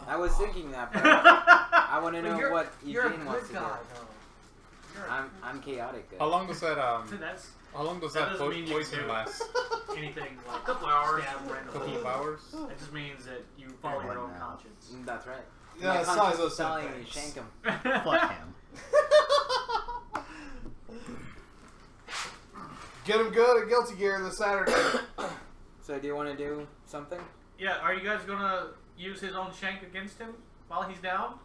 I was thinking that, but I want to But know you're- what You're a Eugene wants good to do. guy, though. You're a I'm chaotic good. How long does that That's How long does That that, doesn't mean you poison do. last? anything like A couple hours. stab A randomly. couple of hours? It just means that you follow your own now. conscience. That's right. Yeah, My conscience Saizo is said telling me thanks. shank him. Fuck him. Get him good at Guilty Gear this Saturday. So do you want to do something? Yeah, are you guys gonna use his own shank against him while he's down?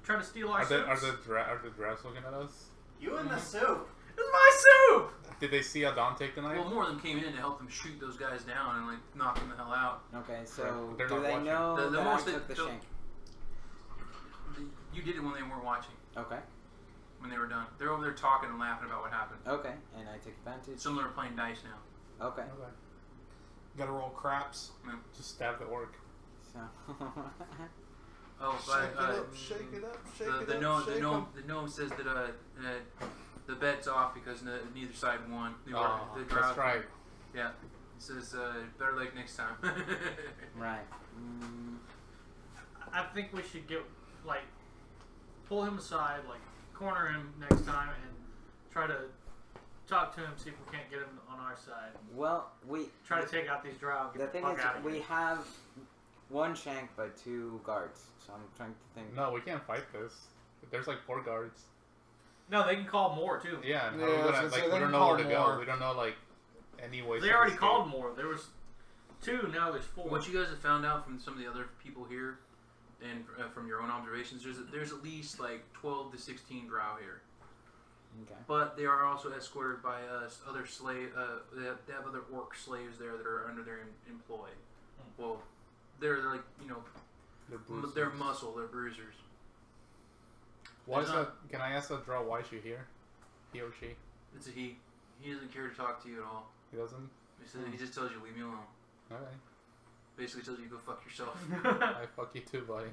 Try to steal our Are the soups? drafts looking at us? You and the soup. It's my soup! Did they see Adon take the knife? Well, more of them came in to help them shoot those guys down and like knock them the hell out. Okay, so Right, they're do not they watching. know The that most I that- took the the- shank? You did it when they weren't watching. Okay. When they were done, they're over there talking and laughing about what happened. Okay, and I take advantage. Some of them are playing dice now. Okay. Okay. Gotta roll craps. Just stab the orc. So. Oh, Shake but it up, shake it up, shake it the up, gnome, shake the gnome, 'em. the gnome says that the bet's off because neither side won. The That's drought. right. Yeah. He says better luck next time. Right. Mm, I think we should get, like, pull him aside, like, corner him next time and try to talk to him, see if we can't get him on our side. well, we. Try to take out these drow and The get the thing fuck is, out of we here. have one shank but 2 guards. So I'm trying to think. No, we can't fight this. There's like 4 guards. No, they can call more, too. Yeah, and Yeah, how are we I was gonna, gonna say, like, they we don't can know call where to more. go. We don't know like any way. They already called more. There was 2, now there's 4. What you guys have found out from some of the other people here, and from your own observations, there's at least like 12 to 16 drow here. Okay. But they are also escorted by other slave. They have other orc slaves there that are under their employ. Well, they're like they're muscle. They're bruisers. Why is There's that? Can I ask that draw why is she here? He or she? It's a he. He doesn't care to talk to you at all. He doesn't. He says he just tells you leave me alone. Okay. Basically tells you go fuck yourself. I fuck you too, buddy.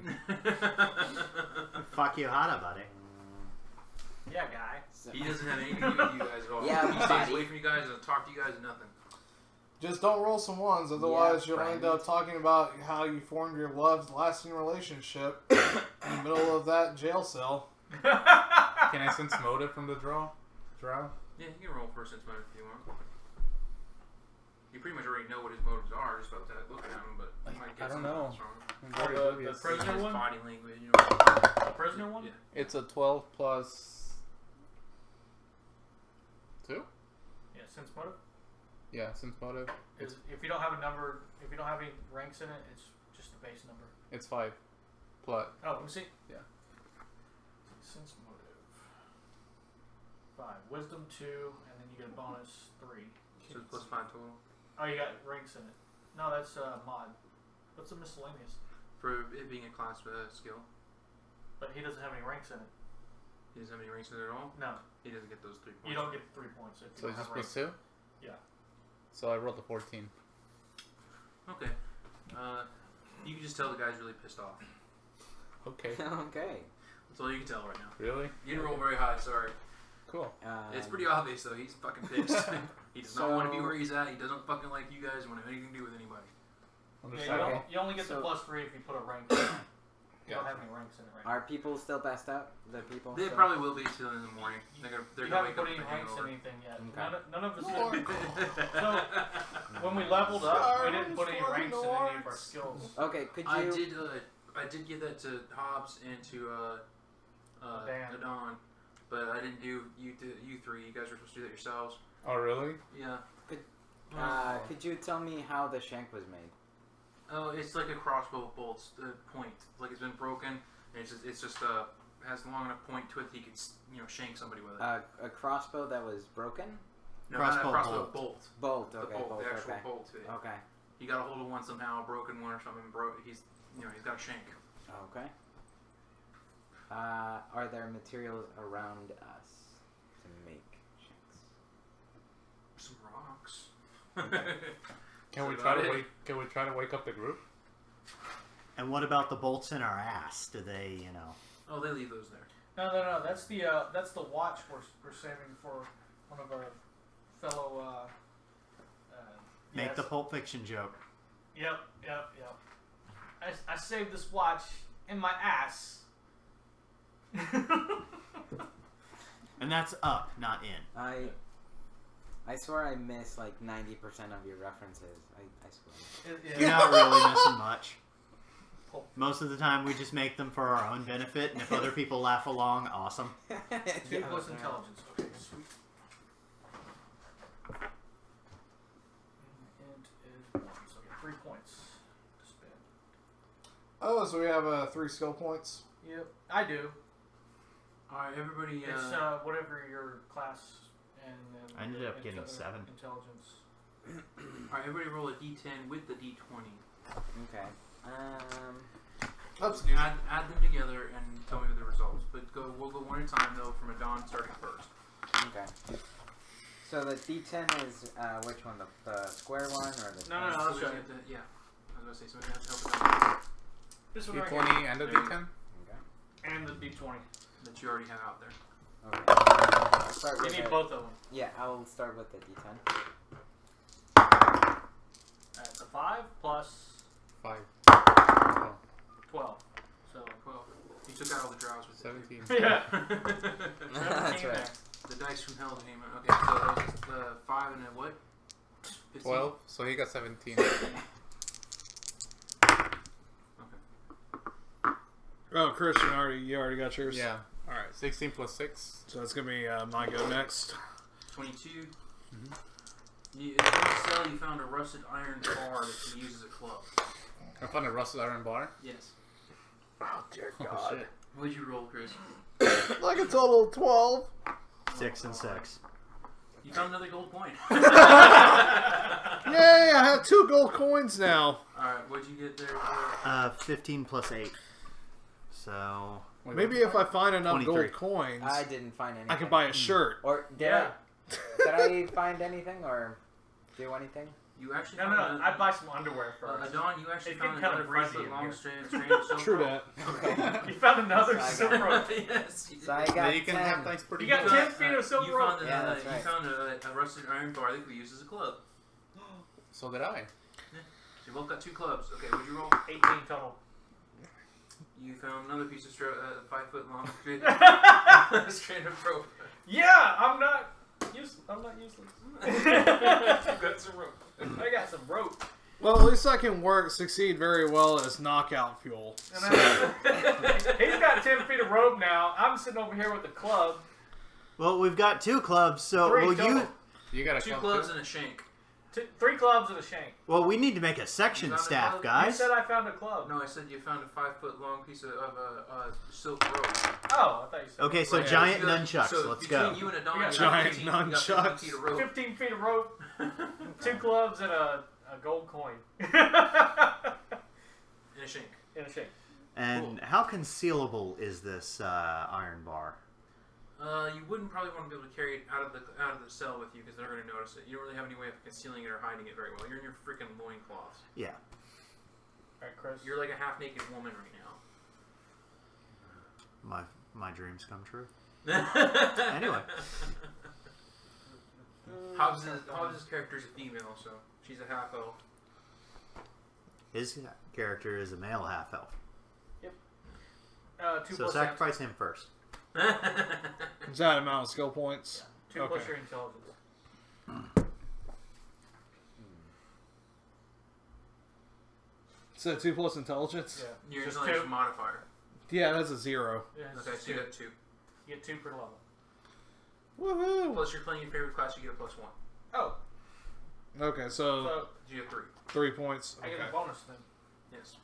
Fuck you, Hana, buddy. Yeah, guy. So, He doesn't have anything to do with you guys at all. Yeah, he stays buddy. away from you guys and talk to you guys and nothing. Just don't roll some ones, otherwise Yeah, you'll end friend. up talking about how you formed your lasting relationship in the middle of that jail cell. Can I sense motive from the draw? Drow? Yeah, you can roll for a sense motive if you want. You pretty much already know what his motives are just about that looking at him, but you might get I don't something know. else from him. I'm Oh, very the oblivious. prisoner His one? body language, you know. The prisoner one? Yeah. It's a 12 plus 2? Yeah, sense motive. Yeah, sense motive. Is if you don't have a number, if you don't have any ranks in it, it's just the base number. It's 5. Plus. Oh, let me see. Yeah. Sense motive. 5. Wisdom 2, and then you get a bonus 3. So it's +5 total. Oh, you got ranks in it. No, that's mod. What's a miscellaneous? For it being a class skill. But he doesn't have any ranks in it. He doesn't have any ranks in it at all? No. He doesn't get those 3 points. You don't get 3 points if you So don't it's have just ranks. +2? Yeah. So I rolled a 14. Okay. You can just tell the guy's really pissed off. Okay. Okay. That's all you can tell right now. Really? You didn't roll very high, sorry. Cool. It's pretty obvious though, he's fucking pissed. He does not want to be So- where he's at, he doesn't fucking like you guys, want to have anything to do with anybody. Yeah, Understandable. you only get the So- +3 if you put a rank in it. You don't Gotcha. have any ranks in it right now. Are people still passed out? The people? They still- probably will be till in the morning. They're You gonna haven't wake up put with any a ranks in hangover. anything yet. Okay. None of us Lord. So, when we leveled up, we didn't put any ranks in any of our skills. Okay, could you... I did give that to Hobbs and to Dan. Adon, but I didn't do you three. You guys were supposed to do that yourselves. Oh, really? Yeah. could you tell me how the shank was made? Oh, it's like a crossbow bolt's point. Like it's been broken. And it's just has long enough point to it that you can shank somebody with it. A crossbow that was broken? No, crossbow not a crossbow bolt. Bolt, The okay, bolt, bolt, the actual okay. bolt. Okay. He got a hold of one somehow, broken one or something. He's got a shank. Okay. Are there materials around us to make shanks? Some rocks. Can we That's try about to it. wake? Can we try to wake up the group? And what about the bolts in our ass? Do they, Oh, they leave those there. No. That's the watch we're saving for one of our fellow. make yes. the Pulp Fiction joke? Yep. I saved this watch in my ass. And that's up, not in. I swear I miss like 90% of your references. I swear. You're not really missing much. Most of the time, we just make them for our own benefit, and if other people laugh along, awesome. 2 plus intelligence. Okay, sweet. Int is 1, so I get 3 points to spend. Oh, so we have 3 skill points. Yep, I do. Alright, everybody. It's whatever your class and. I ended up getting 7. Intelligence. Alright, everybody roll a d10 with the d20. Okay. Oops. Add them together and tell me the results. But we'll go one at a time though, from Adon starting first. Okay. So the D10 is which one? The square one or the? No, I'll Somebody show you. have to- yeah. I was going to say somebody has to help with that. This one right here. D20 and a There you D10. Okay. And the D20. That you already have out there. Okay. I'll start You with need the- both of them. Yeah, I'll start with the D10. That's a 5 plus 5. 12. So 12. You took out all the drows with 17. yeah. That's right. There. The dice from hell came out. Okay, so that was 5 and a what? 15? 12. So he got 17. Oh, Christian, you already got yours? Yeah. All right. 16 plus 6. So it's going to be my go next. 22. In the cell, you found a rusted iron bar that you use as a club. I found a rusted iron bar. Yes. Oh, dear Oh, God. shit. What'd you roll, Chris? Like a total of 12. 6 and 6. You found another gold coin. Yay, I have 2 gold coins now. Alright, what'd you get there? 15 plus 8. So, Wait, Maybe if I find enough 23. gold coins, I didn't find anything. I can buy a shirt. Or did Yeah. I find anything or do anything? You actually No, found I'd buy some underwear first. Adon, you actually It's found getting kinda another breezy 5 foot in long here. strand of silk True rope. that. You found another So I silk got- rope. Yes. You So I did. got you can 10. have nice pretty You got good. 10 feet of silk you rope. found, Yeah, that's right. You found a rusted iron bar that we use as a club. So did I. So you both got 2 clubs. Okay, what'd you roll? 18 total. You found another piece of 5 foot long strand of rope. Yeah, I'm not useless. You got some rope. I got some rope. Well, at least I can succeed very well as knockout fuel. And he's got 10 feet of rope now. I'm sitting over here with a club. well, we've got 2 clubs, so 3 will total. you... You got a 2 club clubs too? and a shank. 3 clubs and a shank. Well, we need to make a section You found staff, a- You guys. said I found a club. No, I said you found a 5-foot long piece of silk rope. Oh, I thought you said. Okay, so Right, giant you got- nunchucks. So Let's between go. you and a dog, We got you got giant 15 you got 15 nunchucks. feet of rope. 15 feet of rope, 2 clubs, and a gold coin. And a shank. In a shank. And how concealable is this iron bar? You wouldn't probably want to be able to carry it out of the cell with you because they're going to notice it. You don't really have any way of concealing it or hiding it very well. You're in your freaking loincloths. Yeah. Alright, Chris. You're like a half-naked woman right now. My dreams come true. Anyway. Hobbs' character is a female, so she's a half-elf. His character is a male half elf. 2 So plus sacrifice him first. Is that amount of skill points? 2 plus Okay. your intelligence. So 2 plus intelligence? Yeah. Your Just intelligence 2. modifier. Yeah, that's a 0. Yeah, it's Okay, just so you 2. got 2. You get 2 per level. Woohoo! Plus, you're playing your favorite class, you get a +1. Oh, Okay, so so You get 3. 3 points. I get Okay. a bonus then. Yes.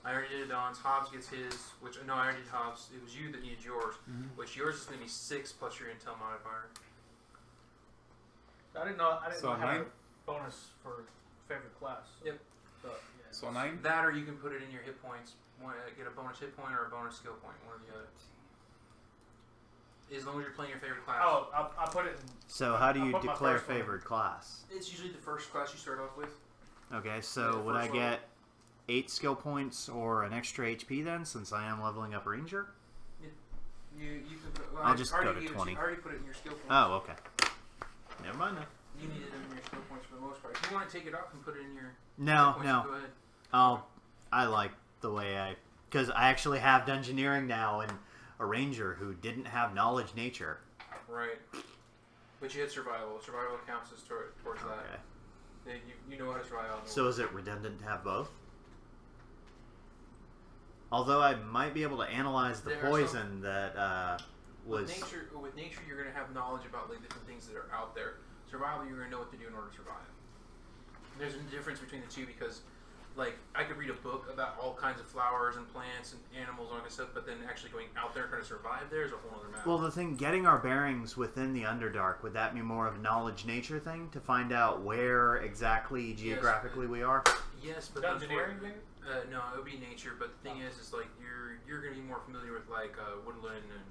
I already did Don's. Hobbs gets his, which, no, I already did Hobbs. It was you that needed yours, which yours is going to be 6 plus your intel modifier. I didn't know I So had a 9? bonus for favorite class. Yep. So, yeah. So 9? That or you can put it in your hit points. Get a bonus hit point or a bonus skill point, one or the other. As long as you're playing your favorite class. Oh, I put it in. So how do I'll you put my declare first one. favored class? It's usually the first class you start off with. Okay, so Yeah, would I first level. get 8 skill points or an extra HP then, since I am leveling up Ranger? You can put, well, I'll I just already go to gave it 20. I already put it in your skill points. Oh, okay. Never mind then. You need it in your skill points for the most part. If you want to take it off and put it in your No, skill points, no. go ahead. I like the way because I actually have Dungeoneering now and a Ranger who didn't have knowledge nature. Right. But you had survival. Survival counts as towards that. Okay. Yeah, you know how to survive out in the So world. is it redundant to have both? Although I might be able to analyze the There are poison that was. With nature, you're going to have knowledge about like different things that are out there. Survival, you're going to know what to do in order to survive. There's a difference between the two because, like, I could read a book about all kinds of flowers and plants and animals and all that stuff, but then actually going out there trying to survive there is a whole other matter. Well, the thing, getting our bearings within the Underdark, would that be more of a knowledge nature thing to find out where exactly geographically we are? Yes, but Dungeoneering, maybe? no, it would be nature. But the thing is like you're going to be more familiar with like woodland and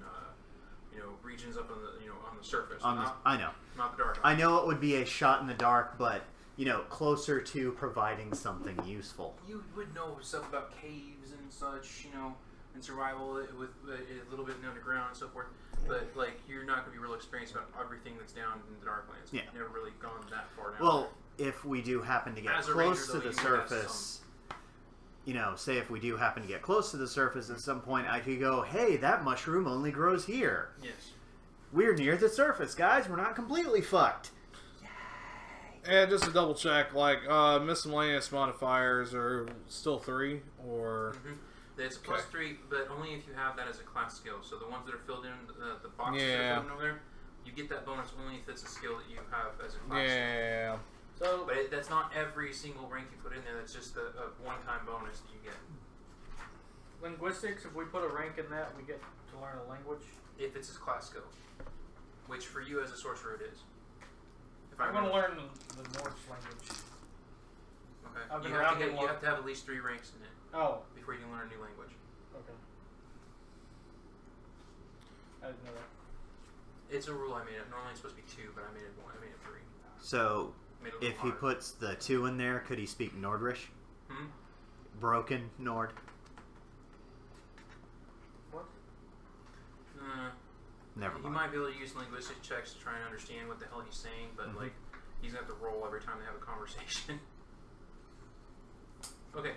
regions up on the on the surface. I know. Not the dark. I know it would be a shot in the dark, but closer to providing something useful. You would know stuff about caves and such, and survival with a little bit in the underground and so forth. But like you're not going to be real experienced about everything that's down in the Darklands. Yeah. You've never really gone that far down. Well, if we do happen to get As a close ranger, to though, the you have surface, say if we do happen to get close to the surface at some point, I could go, hey, that mushroom only grows here. Yes. We're near the surface, guys. We're not completely fucked. And just to double check, like miscellaneous modifiers are still 3, or It's a +3, but only if you have that as a class skill. So the ones that are filled in, the boxes that Yeah. are filled in over there, you get that bonus only if it's a skill that you have as a class yeah. So, skill. But that's not every single rank you put in there. That's just a one-time bonus that you get. linguistics, if we put a rank in that, we get to learn a language. If it's a class skill. Which for you as a sorcerer it is. If I'm going to remember- learn the Norse language. Okay. I've been You around have, it you long. have to have at least 3 ranks in it Oh, before you can learn a new language. okay. I didn't know that. It's a rule I made up. Normally it's supposed to be 2, but I made it 1. I made it 3. So, Made it a little if he harder. puts the 2 in there, could he speak Nordrish? Hmm? Broken Nord? What? Never He mind. might be able to use linguistic checks to try and understand what the hell he's saying, but like he's gonna have to roll every time they have a conversation. Okay,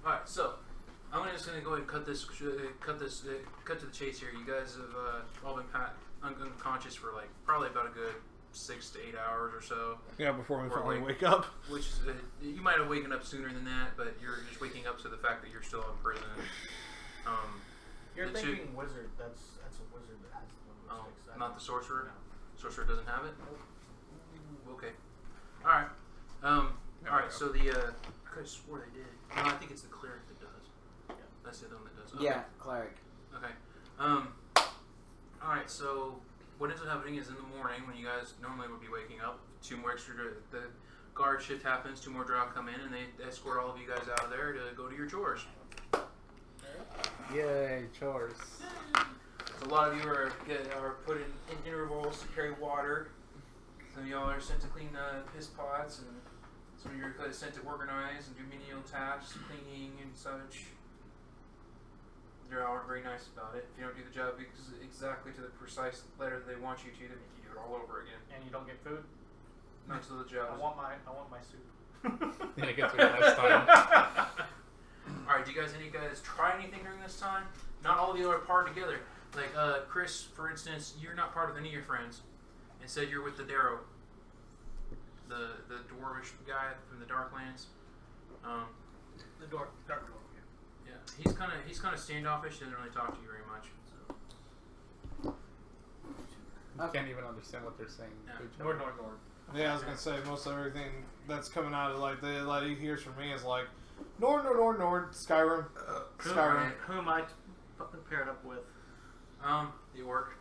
all right. So I'm just gonna go ahead and cut to the chase here. You guys have all been unconscious for like probably about a good 6 to 8 hours or so. Yeah, before we Or finally like- wake up. Which is you might have waken up sooner than that, but you're just waking up to the fact that you're still in prison. You're The two- thinking wizard. That's a wizard that has the linguistics. Not the sorcerer. No. Sorcerer doesn't have it. Okay. All right. All right. So the I could have swore they did. No, I think it's the cleric that does. Yeah, that's the other one that does. Okay. Yeah, cleric. Okay. All right. So what ends up happening is in the morning when you guys normally would be waking up, 2 more extra. The guard shift happens. 2 more drow come in and they escort all of you guys out of there to go to your chores. Yay, chores. So a lot of you are put in intervals to carry water. Some of y'all are sent to clean piss pots, and some of you are sent to organize and do menial tasks, cleaning and such. They aren't very nice about it. If you don't do the job exactly to the precise letter that they want you to, they make you do it all over again. And you don't get food. Not to the job. I want my soup. Yeah, it gets last time. Alright, do you guys try anything during this time? Not all of you are part together. Like, Chris, for instance, you're not part of any of your friends. Instead, you're with the Darrow. The dwarvish guy from the Darklands. The dark dwarf. Yeah, he's kind of standoffish. Doesn't really talk to you very much. So. You can't even understand what they're saying. Yeah. to each Nord. other. Yeah, I was gonna say most of everything that's coming out of like the like he hears from me is like Nord, Skyrim, Skyrim. Who am I paired up with? The orc.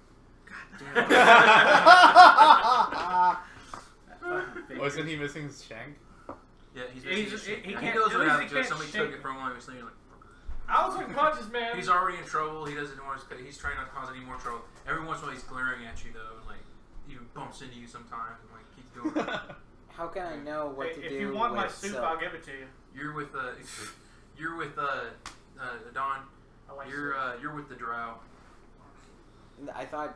Wasn't he missing his shank? Yeah, he's he he can't- knows at what least happened he to it. can't Somebody shake took it it. from him. He's like, I was unconscious, man. he's already in trouble. He doesn't want to. He's trying not to cause any more trouble. Every once in a while, he's glaring at you though, and like even bumps into you sometimes, and like keeps doing it. How can I know what to If do you want with my soup, silk? I'll give it to you. You're with Don. I like You're with the Drow. I thought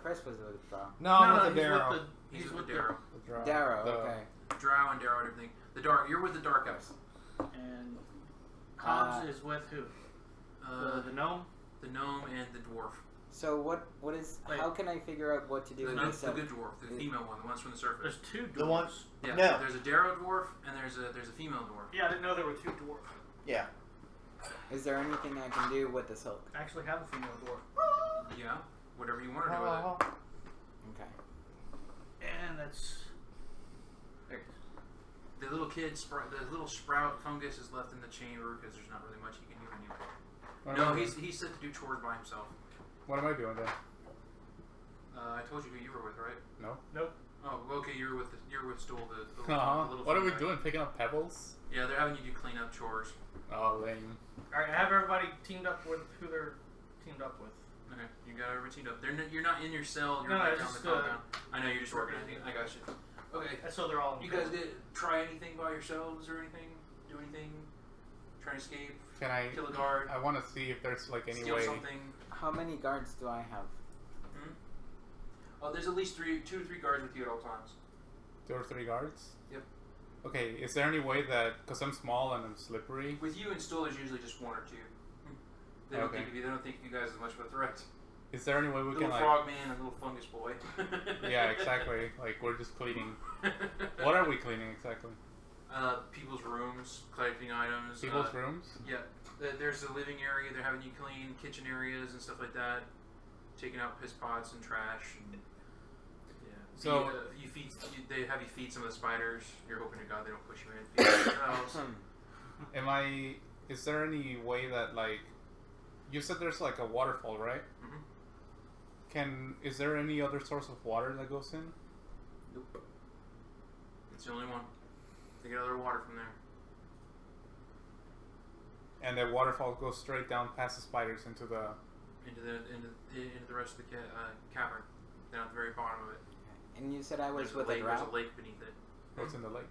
Chris was with the Drow. No, I'm with the Darrow. He's with the Darrow. The draw. Darrow, The- okay. Drow and Darrow and everything. The Dark. You're with the Dark Elves. And Hobbs is with who? The gnome? The gnome and the dwarf. So what is? Wait. How can I figure out what to do The, with the, the silk? good dwarf, the female one, the ones from the surface. There's 2 dwarves. The one. Yeah, No. there's a Darrow dwarf and there's a female dwarf. Yeah, I didn't know there were 2 dwarves. Yeah. Is there anything I can do with the silk? I actually have a female dwarf. Yeah, whatever you want to do with it. Okay. And that's... There it is. The little the little sprout fungus is left in the chamber because there's not really much he can do anyway. What No, am I he's doing? set to do chores by himself. What am I doing then? I told you who you were with, right? No. Nope. Oh, okay. You're with Stool, the little What are we guy. doing? Picking up pebbles? Yeah, they're having you do cleanup chores. Oh, lame. Alright, I have everybody teamed up with who they're teamed up with. Okay, you got everything teamed up. You're not in your cell. You're No, right it's down just, the compound. I know you're just working. I got you. Okay. And so they're all... You guys did try anything by yourselves or anything? Do anything? Try to escape? Can I? Kill a guard? I want to see if there's like any Steal way. something? How many guards do I have? Oh, there's at least 2 to 3 guards with you at all times. 2 or 3 guards? Yep. Okay, is there any way that, because I'm small and I'm slippery, With you and Stool, there's usually just 1 or 2. They don't Okay. think of you. They don't think of you guys as much of a threat. is there any way we Little can like? frog man and little fungus boy. Yeah, exactly. Like we're just cleaning. What are we cleaning exactly? People's rooms, collecting items. People's rooms? Yeah. There's the living area. They're having you clean kitchen areas and stuff like that. Taking out piss pots and trash. And, yeah. So- They have you feed some of the spiders. You're hoping to God they don't push you in. Feed themselves. Is there any way that like, you said there's like a waterfall, right? Mhm. Is there any other source of water that goes in? Nope. It's the only one. They get other water from there. And the waterfall goes straight down past the spiders into the. Into the rest of the cavern. Down at the very bottom of it. And you said I was with a There's drow? a lake beneath it. What's in the lake?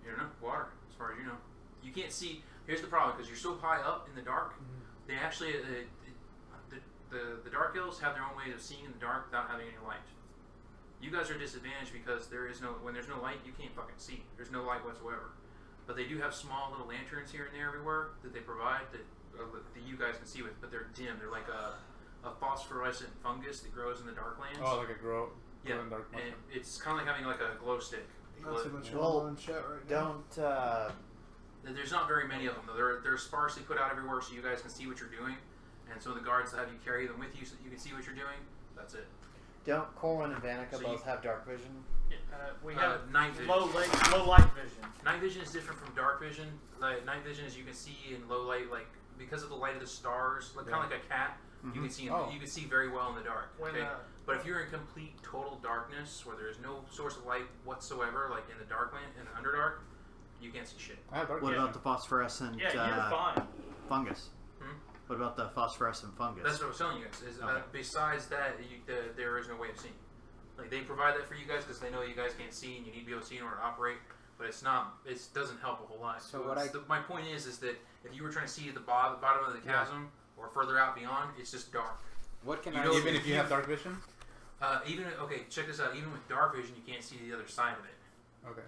You don't know. Water, as far as you know. You can't see. Here's the problem, because you're so high up in the dark. They actually, the Dark Elves have their own way of seeing in the dark without having any light. You guys are disadvantaged because when there's no light, you can't fucking see. There's no light whatsoever. But they do have small little lanterns here and there everywhere that they provide that you guys can see with, but they're dim. They're like a phosphorescent fungus that grows in the Darklands. Oh, like a glow yeah, in dark and it's kind of like having like a glow stick. Not too much Well, on chat right now. Don't. There's not very many of them though. They're sparsely put out everywhere so you guys can see what you're doing, and so the guards have you carry them with you so that you can see what you're doing. That's it. Don't Corwin and Vanica So both have dark vision? Yeah, We have night vision. low light vision. Night vision is different from dark vision. Like night vision is you can see in low light, like because of the light of the stars, like kind of like a cat. You can see you can see very well in the dark. Okay? But if you're in complete total darkness, where there is no source of light whatsoever, like in the darkland, in the underdark, you can't see shit. What about the phosphorescent Yeah, you're fine. fungus? What about the phosphorescent fungus? That's what I was telling you guys. Is besides that, there is no way of seeing. Like they provide that for you guys because they know you guys can't see and you need to be able to see in order to operate. But it's not. It doesn't help a whole lot. So my point is that if you were trying to see at the bottom of the chasm or further out beyond, it's just dark. What can even if you have dark vision? Check this out. Even with dark vision, you can't see the other side of it. Okay.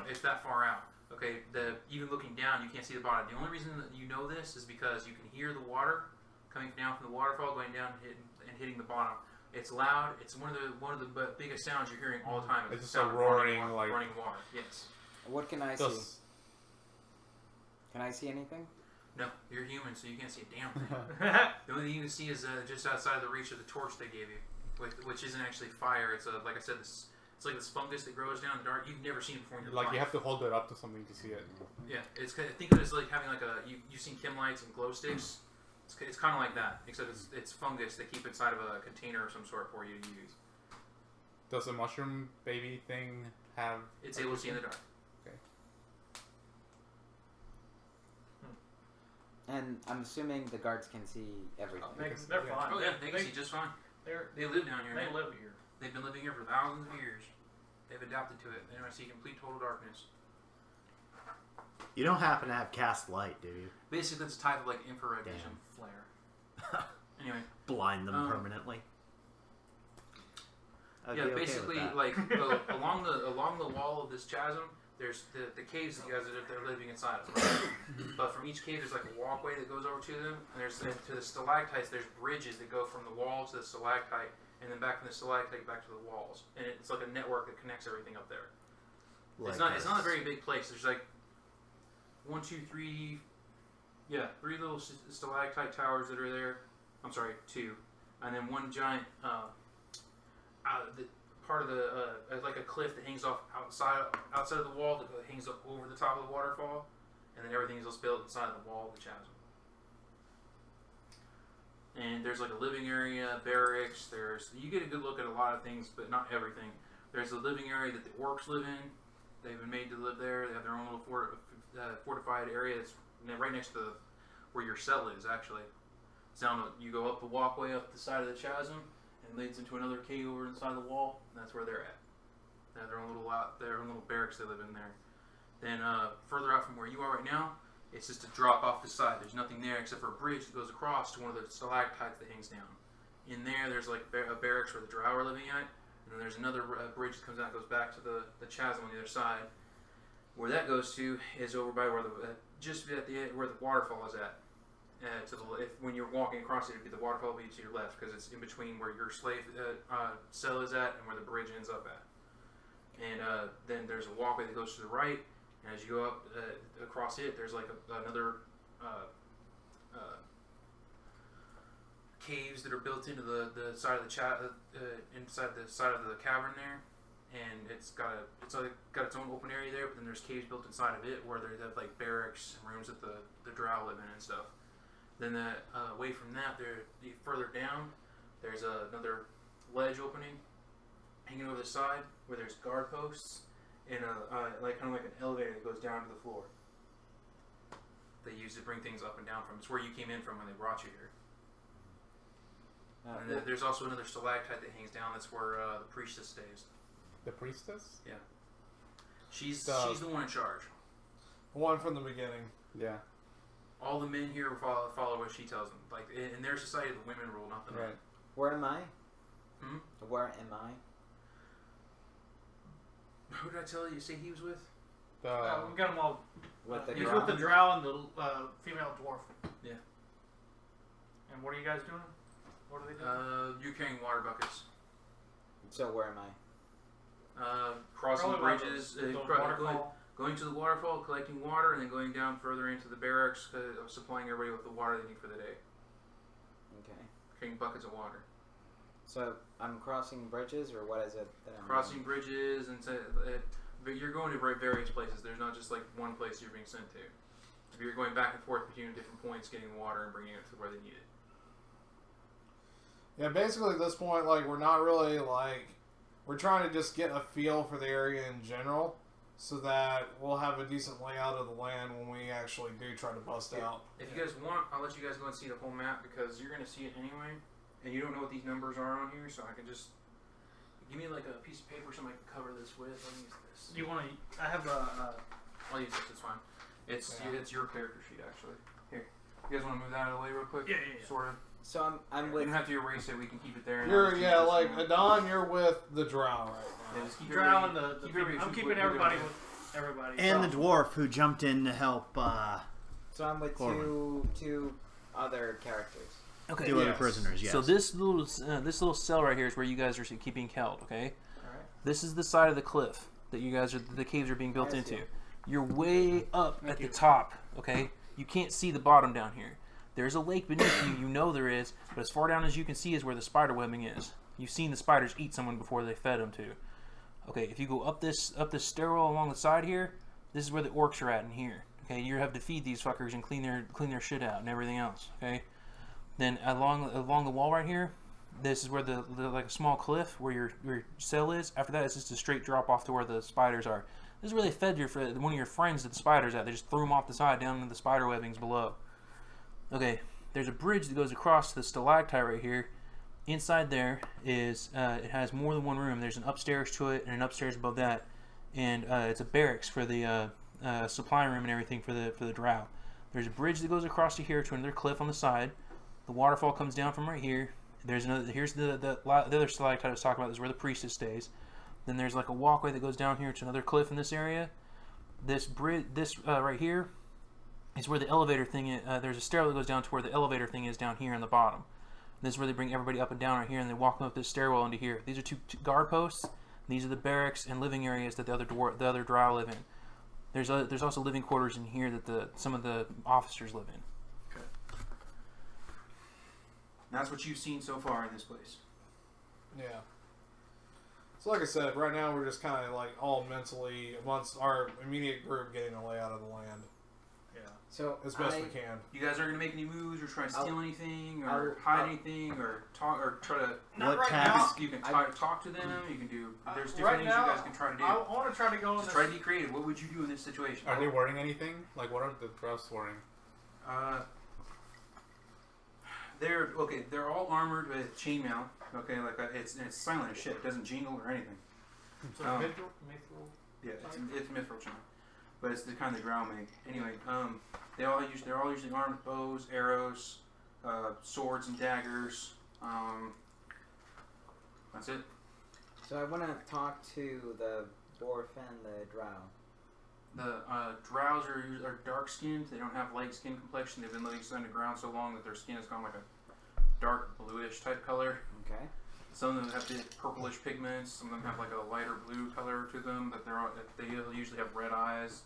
It's that far out. Okay. Even looking down, you can't see the bottom. The only reason that you know this is because you can hear the water coming down from the waterfall, going down and hitting the bottom. It's loud. It's one of the biggest sounds you're hearing all the time. It's just a roaring, running water. Yes. What can I see? Can I see anything? No, you're human, so you can't see a damn thing. The only thing you can see is just outside the reach of the torch they gave you, which isn't actually fire. It's like I said, it's like this fungus that grows down in the dark. You've never seen it before in your life. You have to hold it up to something to see it. Yeah, think of it as like having like you've seen Kim lights and glow sticks. It's kind of like that, except it's fungus they keep inside of a container of some sort for you to use. Does the mushroom baby thing have? It's able to see in the dark. Okay. And I'm assuming the guards can see everything. They're fine. Oh yeah, they can see just fine. They live down here. They live here. They've been living here for thousands of years. They've adapted to it. They don't see complete total darkness. You don't happen to have cast light, do you? Basically, it's a type of like infrared Damn. vision flare. Anyway, Blind them permanently. I'd be yeah, okay with basically, that. like along the wall of this chasm, there's the caves that you guys are living inside of. Right? But from each cave, there's like a walkway that goes over to them, and there's to the stalactites. There's bridges that go from the wall to the stalactite, and then back from the stalactite back to the walls, and it's like a network that connects everything up there. It's not a very big place. There's like 1, 2, 3, 3 little stalactite towers that are there. I'm sorry, 2, and then one giant part of the like a cliff that hangs off outside of the wall that hangs up over the top of the waterfall, and then everything is just built inside the wall of the chasm. And there's like a living area, barracks. You get a good look at a lot of things, but not everything. There's a living area that the orcs live in. They've been made to live there. They have their own little fortified area that's right next to where your cell is, actually. You go up the walkway up the side of the chasm, and it leads into another cave over inside the wall, and that's where they're at. They have their own little barracks they live in there. Then further out from where you are right now, it's just a drop off the side. There's nothing there except for a bridge that goes across to one of the stalactites that hangs down. In there, there's like a barracks where the drow are living at, and then there's another bridge that comes out and goes back to the chasm on the other side. Where that goes to is over by where just at the where the waterfall is at. When you're walking across it, the waterfall will be to your left because it's in between where your slave cell is at and where the bridge ends up at. And then there's a walkway that goes to the right, and as you go up across it, there's like another caves that are built into the side of the inside the side of the cavern there. And it's got its own open area there, but then there's caves built inside of it where they have like barracks and rooms that the drow live in and stuff. Then away from that, further down, there's another ledge opening hanging over the side where there's guard posts and like kind of like an elevator that goes down to the floor. They use to bring things up and down from. It's where you came in from when they brought you here. And there's also another stalactite that hangs down. That's where the priestess stays. The priestess? Yeah. She's the one in charge. One from the beginning. Yeah. All the men here follow what she tells them. Like in their society, the women rule, not the men. Right. Where am I? Hmm? Where am I? Who did I tell you? Say he was with? We got them all. He's drow? with the drow and the female dwarf. Yeah. And what are you guys doing? What are they doing? You're carrying water buckets. So where am I? Crossing Probably bridges, the waterfall. going to the waterfall, collecting water, and then going down further into the barracks, supplying everybody with the water they need for the day. Okay. Carrying buckets of water. So I'm crossing bridges, or what is it that I'm Crossing doing? bridges and but you're going to various places. There's not just like one place you're being sent to. If you're going back and forth between different points, getting water and bringing it to where they need it. Yeah, basically at this point, like, we're not really, like, we're trying to just get a feel for the area in general so that we'll have a decent layout of the land when we actually do try to bust out. If you guys want, I'll let you guys go and see the whole map because you're going to see it anyway. And you don't know what these numbers are on here, so I can just... Give me like a piece of paper something I can cover this with. I'll use this. Do you want to? I have I'll use this, it's fine. It's your character sheet, actually. Here. You guys want to move that out of the way real quick? Yeah. Sort of. So I'm You with. don't have to erase it, we can keep it there. Adon, you're with the drow right now. Yeah, just keep Drow and everybody- the keep everybody- I'm keeping everybody with everybody. And the dwarf who jumped in to help So I'm with two other characters. Okay. two other prisoners. Yes. So this little cell right here is where you guys are keeping held. Okay. All right. This is the side of the cliff that the caves are being built I into. see. You're way up at the top. Okay. You can't see the bottom down here. There's a lake beneath you. You know there is, but as far down as you can see is where the spider webbing is. You've seen the spiders eat someone before they fed them to. Okay. If you go up this stairwell along the side here, this is where the orcs are at in here. Okay. You have to feed these fuckers and clean their shit out and everything else. Okay. Then along the wall right here, this is where the like a small cliff where your cell is. After that, it's just a straight drop off to where the spiders are. This is where they fed one of your friends to the spiders at. They just threw them off the side down into the spider webbings below. Okay, there's a bridge that goes across the stalactite right here. Inside there is it has more than one room. There's an upstairs to it and an upstairs above that, and it's a barracks for the supply room and everything for the drow. There's a bridge that goes across to here to another cliff on the side. The waterfall comes down from right here. There's another. Here's the other stalactite I was talking about. This is where the priestess stays. Then there's like a walkway that goes down here to another cliff in this area. This bridge, right here, is where the elevator thing is. There's a stairwell that goes down to where the elevator thing is down here on the bottom. This is where they bring everybody up and down right here, and they walk them up this stairwell into here. These are two guard posts. These are the barracks and living areas that the other drow live in. There's also living quarters in here that some of the officers live in. That's what you've seen so far in this place. Yeah. So like I said, right now we're just kind of like all mentally amongst our immediate group getting a layout of the land. Yeah. So As best we can. You guys aren't going to make any moves or try to steal anything or I'll- hide anything or talk or try to... Not What right task? now. You can talk to them. You can do... There's different Right things now, you guys can try to do. I want to try to go in Just this. try to be creative. What would you do in this situation? Are they wearing anything? Like, what are the drows wearing? They're all armored with chainmail. Okay, like it's silent as shit. It doesn't jingle or anything. So mithril. Yeah, it's mithril chain, but it's the kind the drow make. Anyway, they're all usually armed with bows, arrows, swords and daggers. That's it. So I want to talk to the dwarf and the drow. The drows are dark skinned. They don't have light skin complexion. They've been living underground so long that their skin has gone like a dark bluish type color. Okay. Some of them have purplish pigments. Some of them have like a lighter blue color to them. But they usually have red eyes,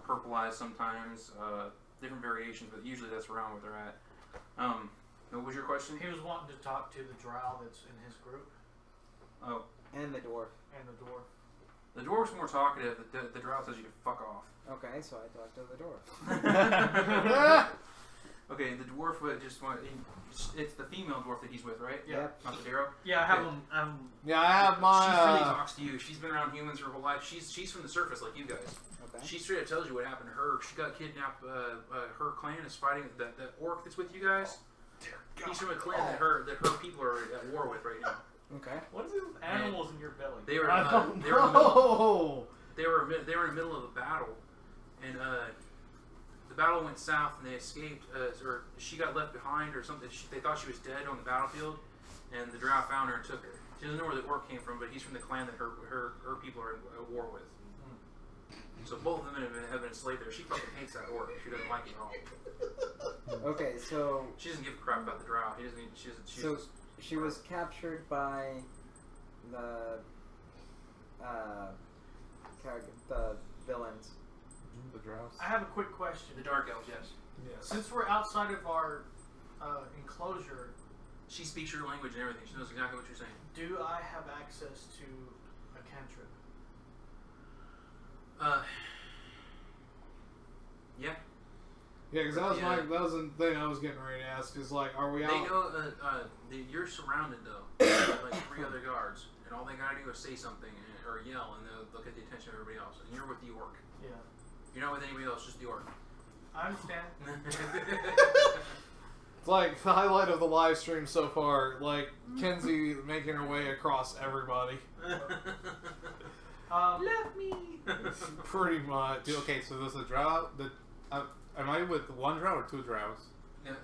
purple eyes sometimes, different variations. But usually that's around where they're at. What was your question? He was wanting to talk to the drow that's in his group Oh, And the dwarf. and the dwarf. the dwarf's more talkative. The drow tells you to fuck off. Okay, so I talked to the dwarf. Okay, the dwarf it's the female dwarf that he's with, right? Yeah. Yep. Not the Darrow. Yeah, I have Okay. him. Yeah, I have my. She really talks to you. She's been around humans her whole life. She's from the surface like you guys. Okay. She straight up tells you what happened to her. She got kidnapped. Her clan is fighting that orc that's with you guys. He's from a clan that her people are at war with right now. Okay. What is it with animals in your belly? They were I don't they were in the middle, know. they were in the middle of a battle, and the battle went south and they escaped. Or she got left behind or something. They thought she was dead on the battlefield, and the drow found her and took her. She doesn't know where the orc came from, but he's from the clan that her people are at war with. So both of them have been enslaved there. She fucking hates that orc. She doesn't like it at all. Okay, so She doesn't give a crap about the drow. He doesn't. She's So she was captured by the the villains. The drows? I have a quick question. the dark elves, yes. Yes. Since we're outside of our enclosure, She speaks your language and everything. She knows exactly what you're saying. Do I have access to a cantrip? Yeah. Yeah, because that was the thing I was getting ready to ask. Is like, are we out? They know you're surrounded though, like 3 other guards, and all they gotta do is say something or yell, and they'll get the attention of everybody else. And you're with the orc. Yeah. You're not with anybody else, just the orc. I understand. It's like the highlight of the live stream so far. Like Kenzie making her way across everybody. Left me. Pretty much. Dude, okay, so there's a drow. Am I with 1 drow or 2 drows? It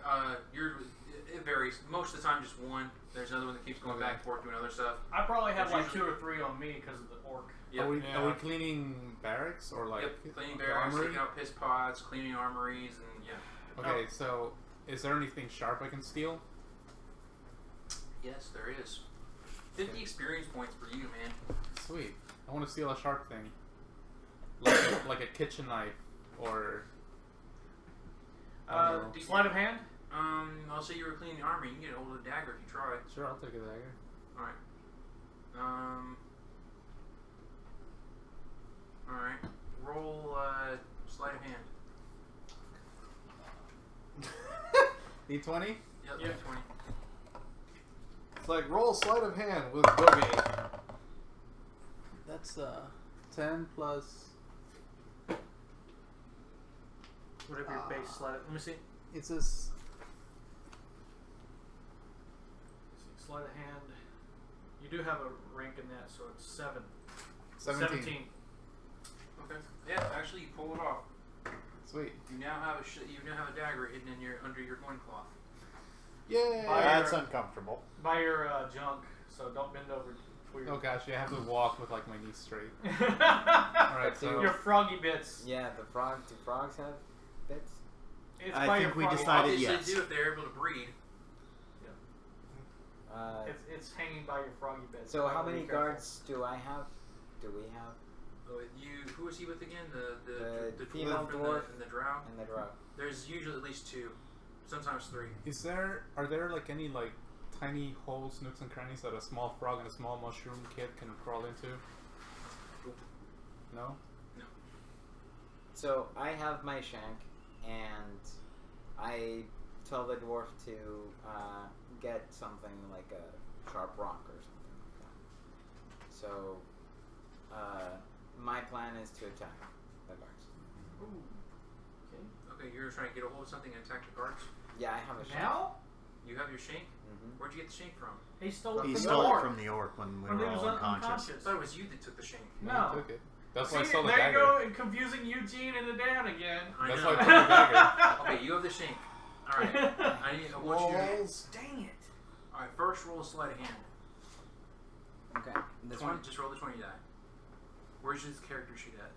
varies. Most of the time, just one. There's another one that keeps going back and forth doing other stuff. I probably have There's like 2 or 3 on me because of the orc. Yep. Are we cleaning barracks or like Cleaning the barracks, armory? taking out piss pods, cleaning armories, and yeah. Okay, so is there anything sharp I can steal? Yes, there is. 50 experience points for you, man. Sweet. I want to steal a sharp thing, like a kitchen knife or. I don't know. Sleight of hand? I'll say you were cleaning the armor. You can get a hold of a dagger if you try. Sure, I'll take a dagger. Alright. Alright. Roll sleight of hand. D20? Yep, Yeah. 20. It's like roll sleight of hand with Boogie. That's 10 plus. Whatever your base sleight. Let me see. It says. Sleight of hand. You do have a rank in that, so it's 7. 17. Okay. Yeah, actually, you pull it off. Sweet. You now have a dagger hidden in under your loincloth. Yay! That's uncomfortable. By your junk, so don't bend over for your... Oh gosh, I have to walk with like my knees straight. Alright, Alright, so. your froggy bits. Yeah, do frogs have bits? It's I by think your we froggy decided Obviously, yes. do if they're able to breed. It's hanging by your froggy bits. So how Be many careful. guards do I have? Do we have? Who was he with again? The female dwarf and the drow? And the drow. There's usually at least 2, sometimes 3. Are there like any like tiny holes, nooks and crannies that a small frog and a small mushroom kid can crawl into? No? No. So I have my shank, and I tell the dwarf to get something like a sharp rock or something like that. So my plan is to attack the guards. Okay, you're trying to get a hold of something and attack the guards? Yeah, I have a shank. Now? You have your shank? Mm-hmm. Where'd you get the shank from? He stole it He from stole the it orc. from the orc when we When were he was all unconscious. I thought it was you that took the shank. No. I took it. That's why I See, stole the there dagger. you go, and confusing Eugene and the Dan again. I That's know. why I took the dagger. Okay, you have the shank. Alright. I want you to... Rolls. Dang it. Alright, first roll a sleight of hand. Okay, this 20, one. just roll the 20 die. Where's his character sheet at?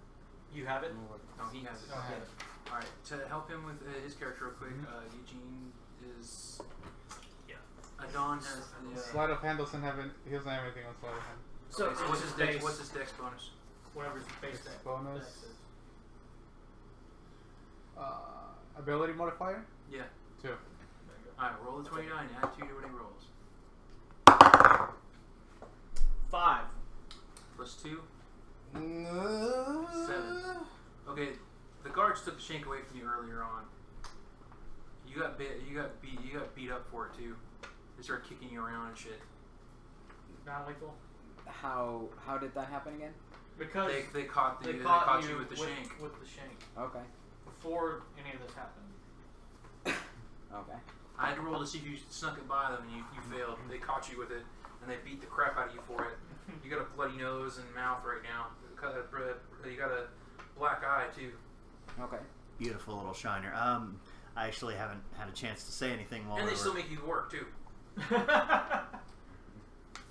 You have it? No, he has it. Oh, Okay. yeah. Alright, to help him with his character real quick, Eugene is... Yeah. Adon has... Sleight of hand doesn't have he doesn't have anything on sleight of hand. So, Okay, so what's his dex? base, What's his dex bonus? whatever his base Dex dex bonus. dex is. Ability modifier? Yeah. 2. There you go. Alright, roll the 29, add 2 to what he rolls. 5. Plus 2. No. 7. Okay, the guards took the shank away from you earlier on. You got beat up for it too. They started kicking you around and shit. Non-lethal? How did that happen again? Because They caught they you caught with the shank. With the shank. Okay. Before any of this happened. Okay. I had to roll to see if you snuck it by them, and you failed. They caught you with it, and they beat the crap out of you for it. You got a bloody nose and mouth right now. You got a black eye too. Okay. Beautiful little shiner. I actually haven't had a chance to say anything while And we they were... still make you work too.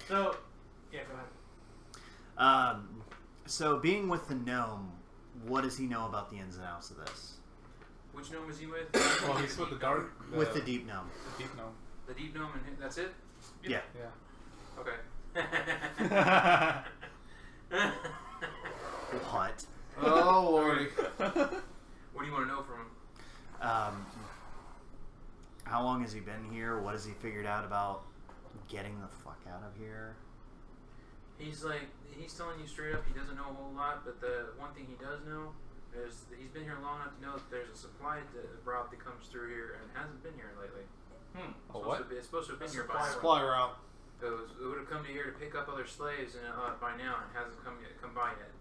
So, yeah, go ahead. So being with the gnome, what does he know about the ins and outs of this? Which gnome is he with? Well, he's with the dark. With the deep gnome. The deep gnome. The deep gnome, and that's it. Yeah. Yeah. Okay. What? Oh lordy. What do you want to know from him? How long has he been here? What has he figured out about getting the fuck out of here? He's telling you straight up he doesn't know a whole lot, but the one thing he does know is that he's been here long enough to know that there's a supply route that comes through here and hasn't been here lately. It's supposed to have been here by now. Supply route. It would have come to here to pick up other slaves by now and hasn't come by yet.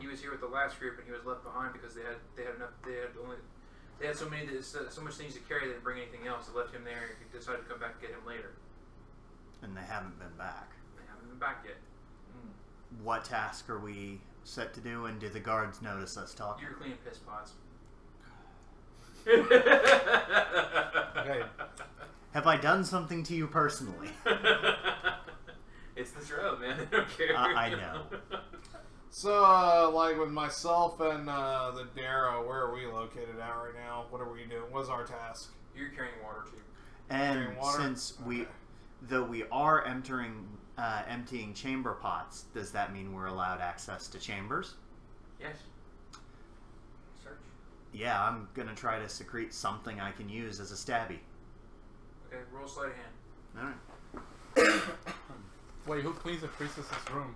He was here with the last group and he was left behind because they had so much things to carry they didn't bring anything else. They left him there and he decided to come back and get him later. And they haven't been back. They haven't been back yet. What task are we set to do, and do the guards notice us talking? You're cleaning piss pots. Okay. Have I done something to you personally? It's the drone, man. They don't care. I know. So, like with myself and the Darrow, where are we located at right now? What are we doing? What's our task? You're carrying water too. And Carrying water? since Okay. though we are emptying chamber pots, does that mean we're allowed access to chambers? Yes. Search. Yeah, I'm gonna try to secrete something I can use as a stabby. Okay, roll sleight of hand. Alright. Wait, who cleans the priestess's room?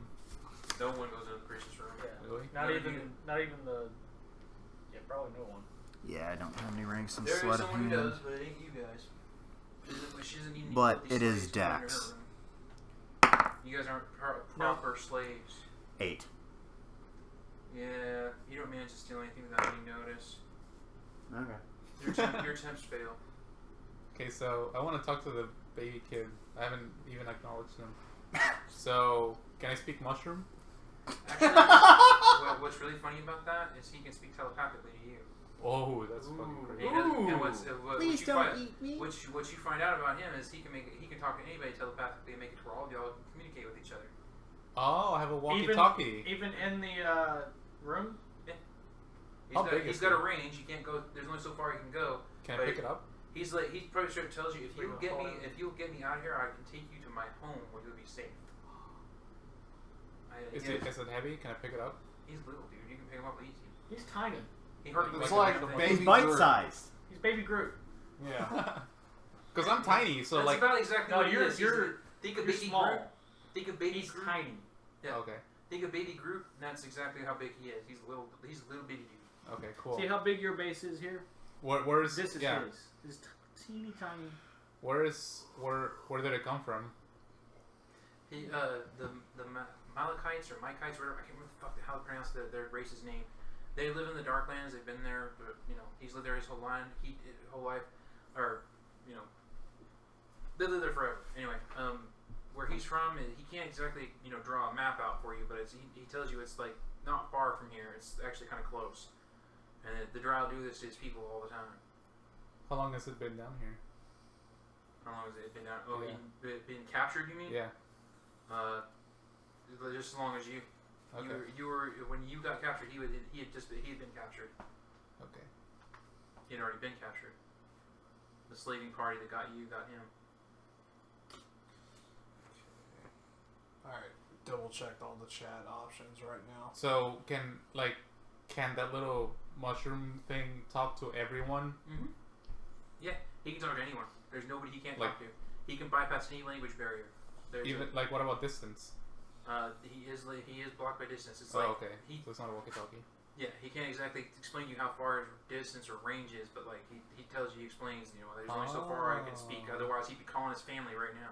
No one goes into the priest's room. Really? Not even the. Yeah, probably no one. Yeah, I don't have any ranks in There is sleight of someone hand. who does, but it ain't you guys. She doesn't need any But filthy it is slaves to come into Dax. her room. You guys aren't proper slaves. 8. Yeah, you don't manage to steal anything without any notice. Okay. Your attempts fail. Okay, so I want to talk to the baby kid. I haven't even acknowledged him. So, can I speak mushroom? Actually, what's really funny about that is he can speak telepathically to you. Oh, that's fucking And, great. Please don't eat me. What you find out about him is he can talk to anybody telepathically and make it to where all of y'all can communicate with each other. Oh, I have a walkie-talkie. Even in the room. He's got a range. You can't go. There's only so far he can go. Can I pick it up? He's probably sure tells you if you'll get me out of here, I can take you to my home where you'll be safe. Is it heavy? Can I pick it up? He's little, dude. You can pick him up easy. He's tiny. He hardly It's weighs like anything. baby He's bite-sized. He's baby Groot. Yeah. Because I'm tiny, so That's like. about exactly No, what he is. Think of you're baby small. Groot. Think of baby He's Groot. tiny. Yeah. Okay. Think of baby Groot, and that's exactly how big he is. He's a little bitty dude. Okay. Cool. See how big your base is here? Where's This is yeah? his. This teeny tiny. Where did it come from? He the Malachites or Mikites, whatever, I can't remember how to pronounce their race's name. They live in the Darklands. They've been there. But, he's lived there his whole life. They live there forever. Anyway, where he's from, he can't exactly draw a map out for you, but he tells you it's like not far from here. It's actually kind of close. And the Drow do this to his people all the time. How long has it been down here? How long has it been down? Oh, Yeah. been captured? You mean? Yeah. Just as long as you. Okay. You were when you got captured. He had been captured. Okay. He had already been captured. The slaving party that got you got him. Alright. Double checked all the chat options right now. So can that little mushroom thing talk to everyone? Mm-hmm. Yeah, he can talk to anyone. There's nobody he can't Like- talk to. He can bypass any language barrier. Even what about distance? He is blocked by distance. It's Oh, okay. he So it's not a walkie-talkie. yeah he can't exactly explain to you how far distance or range is, but like he tells you, he explains there's only so far I can speak. Oh. Otherwise he'd be calling his family right now.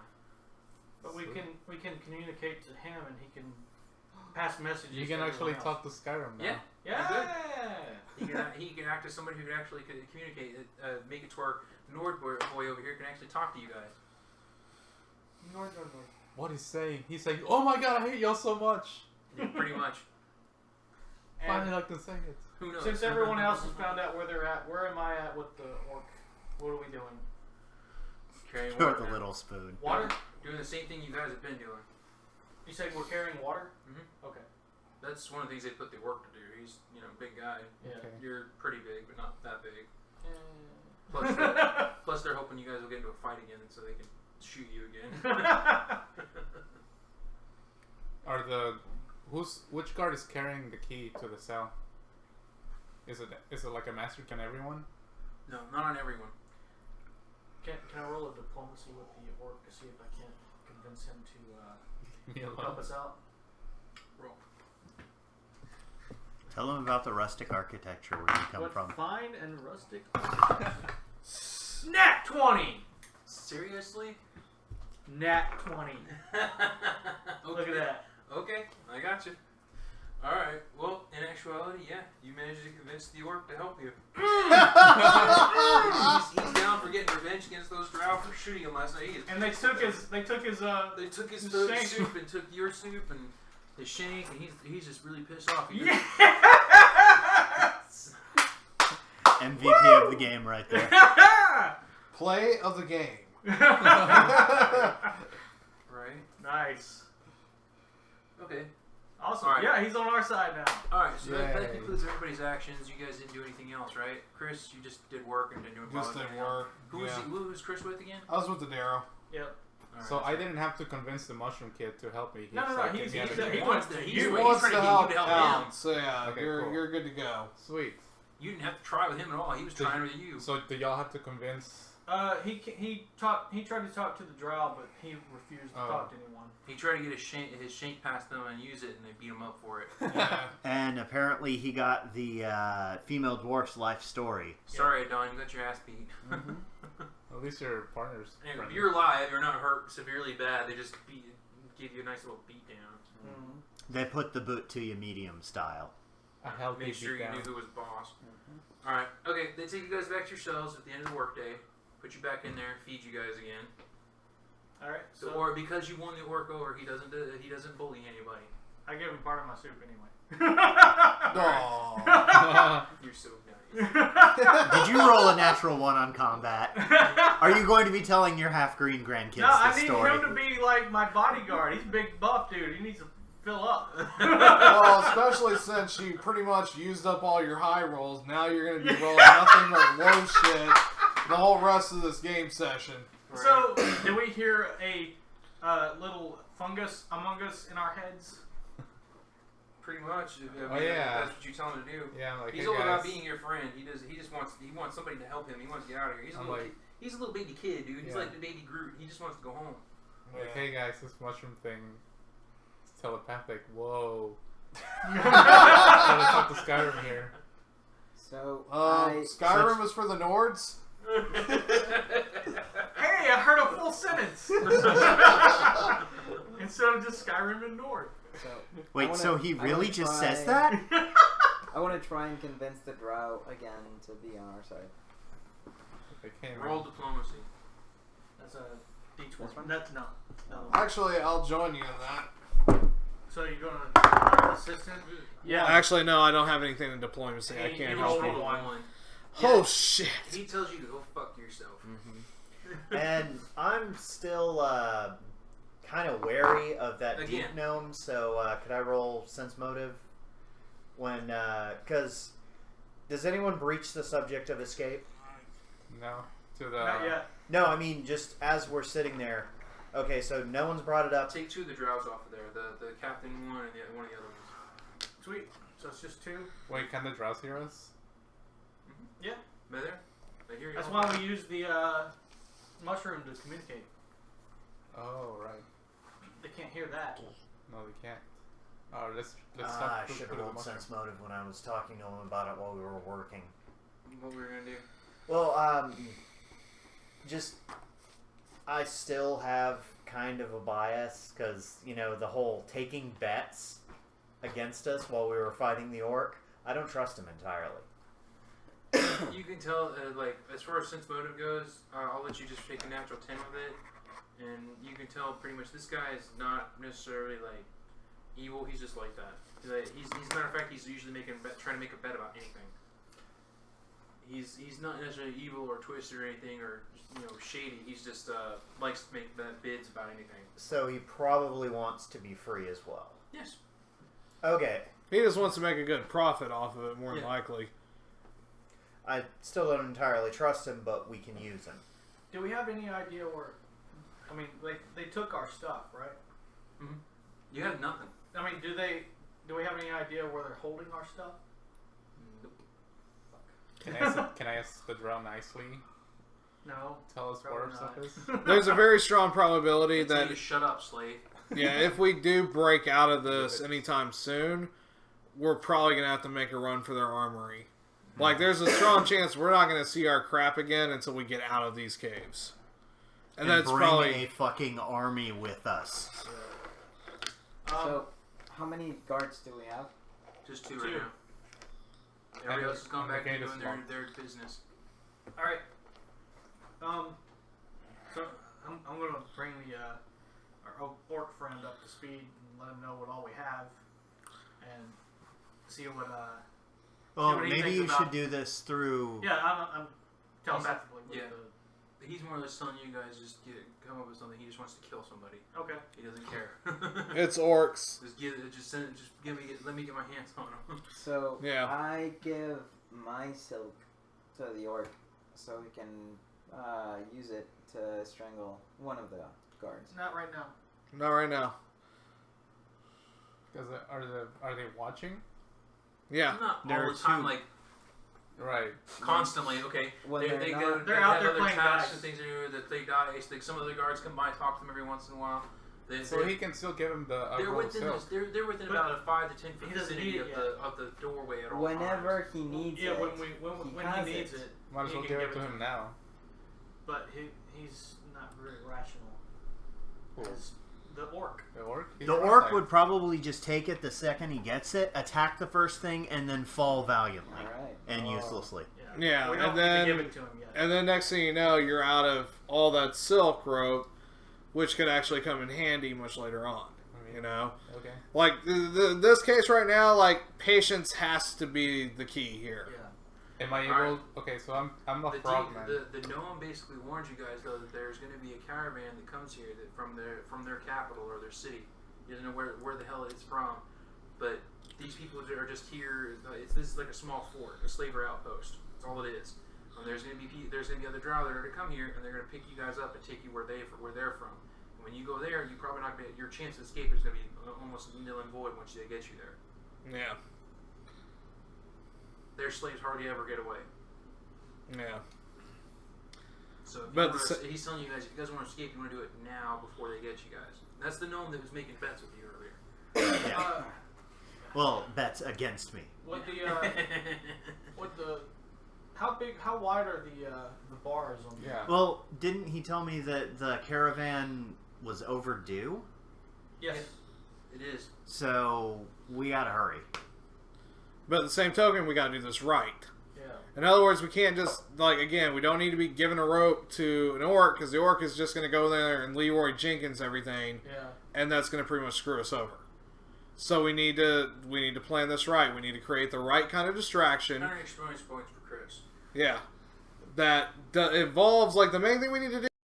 But we can communicate to him, and he can pass messages. You can to actually everyone else. talk to Skyrim now. Yeah. He can act as somebody who can actually communicate. Make it to where Nord boy over here can actually talk to you guys. Nord. What he's saying? He's saying, "Oh my god, I hate y'all so much." Yeah, pretty much. Finally, I can say it. Who knows? Since everyone else has found out where they're at, where am I at with the orc? What are we doing? Carrying You're water. the little spoon. Water? Doing the same thing you guys have been doing. You said we're carrying water? Mm-hmm. Okay. That's one of the things they put the work to do. He's big guy. Yeah. Okay. You're pretty big, but not that big. Uh, Plus they're hoping you guys will get into a fight again, so they can shoot you again. Which guard is carrying the key to the cell? Is it like a master? Can everyone? No, not on everyone. Can I roll a diplomacy with the orc to see if I can't convince him to Me alone. help us out? Roll. Tell them about the rustic architecture where you come What from. fine and rustic. Nat 20. Seriously? Nat 20. Look at that. Okay, I got you. All right. Well, in actuality, yeah, you managed to convince the orc to help you. he's down for getting revenge against those drow for shooting him last night. And they took his They took his his soup shank. and took your soup and his shank, and he's just really pissed off. He Yes! MVP of the game right there. Play of the game. right? Nice. Okay. Awesome. All right. Yeah, he's on our side now. All right. So that Yay. concludes everybody's actions. You guys didn't do anything else, right? Chris, you just did work and didn't do Just anything did work. Who's Yeah. who's Chris with again? I was with the Darrow. Yep. All So right. I didn't have to convince the mushroom kid to help me. No, like, he's- gave me he's- other he games. wants to- He he's wants trying to to get help you to help out. him. So yeah, Okay, you're cool. you're good to go. Sweet. You didn't have to try with him at all. He was So- trying with you. So do y'all have to convince? He tried to talk to the drow, but he refused to Oh. talk to anyone. He tried to get his shank past them and use it, and they beat him up for it. Yeah. And apparently he got the female dwarf's life story. Sorry, Don, you got your ass beat. At least your partner's And friendly. you're alive. You're not hurt severely bad. They just gave you a nice little beat down. Mm-hmm. They put the boot to you medium style. a healthy Make sure you beatdown. knew who was boss. All right. Okay. They take you guys back to your cells at the end of the workday. Put you back in there. Feed you guys again. All right. So, So or because you won the orc over, he doesn't bully anybody. I gave him part of my soup anyway. Aw. You're so nice. Did you roll a natural one on combat? Are you going to be telling your half-green grandkids No, I this need story? him to be like my bodyguard. He's a big buff dude. He needs to fill up. Well, especially since you pretty much used up all your high rolls, now you're going to be rolling nothing but low shit the whole rest of this game session. So, did we hear a little fungus among us in our heads? Pretty much. I mean, Oh, yeah. That's what you tell him to do. Yeah, I'm like, He's hey all about guys. being your friend. He just wants somebody to help him. He wants to get out of here. He's a little baby kid, dude. He's Yeah. like the baby Groot. He just wants to go home. Like, hey guys, this mushroom thing is telepathic. Whoa. Gotta talk to Skyrim here. So Skyrim is for the Nords? Hey, I heard a full sentence instead of just Skyrim and Nord. Wait, so he really just says try- that? I want to try and convince the drow again to be on our side. They came Roll diplomacy. That's a D20. This one? That's no. Actually, I'll join you in that. So you're going to assistant? Yeah. Actually, no, I don't have anything in diplomacy. I He can't rolled help a you. one. Oh, shit. He tells you to go fuck yourself. And I'm still kind of wary of that Again. deep gnome, so could I roll sense motive? When, because does anyone breach the subject of escape? No. To the. Not yet. No, I mean just as we're sitting there. Okay, so no one's brought it up. Take two of the drows off of there. The captain one and one of the other ones. Sweet. So it's just two? Wait, can the drows hear us? Yeah. Better? They hear you. That's all. why we use the mushroom to communicate. Oh, right. They can't hear that. No, they can't. Oh, let's I talk to should have the rolled mushroom. sense motive when I was talking to him about it while we were working. What we were gonna do? Well, just I still have kind of a bias because the whole taking bets against us while we were fighting the orc. I don't trust him entirely. You can tell, like, as far as sense motive goes, I'll let you just take a natural 10 with it, and you can tell pretty much this guy is not necessarily, like, evil. He's just like that. He's as a matter of fact, he's usually trying to make a bet about anything. He's not necessarily evil or twisted or anything or shady. He's just likes to make bids about anything. So he probably wants to be free as well. Yes. Okay. He just wants to make a good profit off of it, more than Yeah. likely. I still don't entirely trust him, but we can use him. Do we have any idea where... I mean, they took our stuff, right? Mm-hmm. You have nothing. I mean, do we have any idea where they're holding our stuff? Nope. Can I ask the drow nicely? No. Tell us where Probably stuff not. is. There's a very strong probability Tell you that to shut up, slave. if we do break out of this anytime soon, we're probably gonna have to make a run for their armory. Like, there's a strong chance we're not gonna see our crap again until we get out of these caves. And that's bring probably a fucking army with us. So, how many guards do we have? Just two right now. Everybody And else has gone the back and gate is doing locked. their business. All right. So I'm gonna bring our orc friend up to speed and let him know what all we have, and see what Well, what he maybe thinks you about- should do this through. yeah I'm telepathically with Yeah. the He's more or less telling you guys just come up with something. He just wants to kill somebody. okay. He doesn't care. it's orcs. Let me get my hands on him. So, Yeah. I give my silk to the orc so he can use it to strangle one of the guards. Not right now. Not right now. Because are they watching? Yeah. Not There all are the time, two- like Right. constantly. Okay, When they they're go. not- They They're out have there other playing tasks dice. and things to do that they die. It's like some of the guards come by, talk to them every once in a while. So he can still give him the They're roll within silk. they're within But about a 5 to 10 foot he doesn't vicinity need of it the doorway at all Whenever times. he needs Yeah, it, when has he needs it. it, Might as he well can give it to him now. But he's not very rational. Cool. As the orc. The orc? He's The right orc side. would probably just take it the second he gets it, attack the first thing, and then fall valiantly Alright. and Oh. uselessly. Yeah, We and don't then- need to give it to him yet. And then next thing you know, you're out of all that silk rope, which could actually come in handy much later on. You know? Okay. Like, this case right now, like, patience has to be the key here. Yeah. Am I able? Alright. Okay, so I'm a The, frogman. the gnome basically warns you guys though that there's going to be a caravan that comes here that from their capital or their city. He doesn't know where the hell it's from, but these people are just here. This is like a small fort, a slaver outpost. That's all it is. There's going to be other drow that are going to come here and they're going to pick you guys up and take you where they're from. And when you go there, you probably not gonna, your chance of escape is going to be almost nil and void once they get you there. Yeah. Their slaves hardly ever get away. Yeah. So if But you the wanna, he's telling you guys, if you guys want to escape, you want to do it now before they get you guys. And that's the gnome that was making bets with you earlier. Yeah. Well, that's against me. What the how wide are the bars on the Yeah. Well, didn't he tell me that the caravan was overdue? Yes. It is. So we gotta hurry. But at the same token, we gotta do this right. Yeah. In other words, we can't just, like, again, we don't need to be giving a rope to an orc, because the orc is just going to go there and Leroy Jenkins everything, Yeah. and that's going to pretty much screw us over. So we need to plan this right. We need to create the right kind of distraction. 100 experience points for Chris. Yeah. That involves, like, the main thing we need to do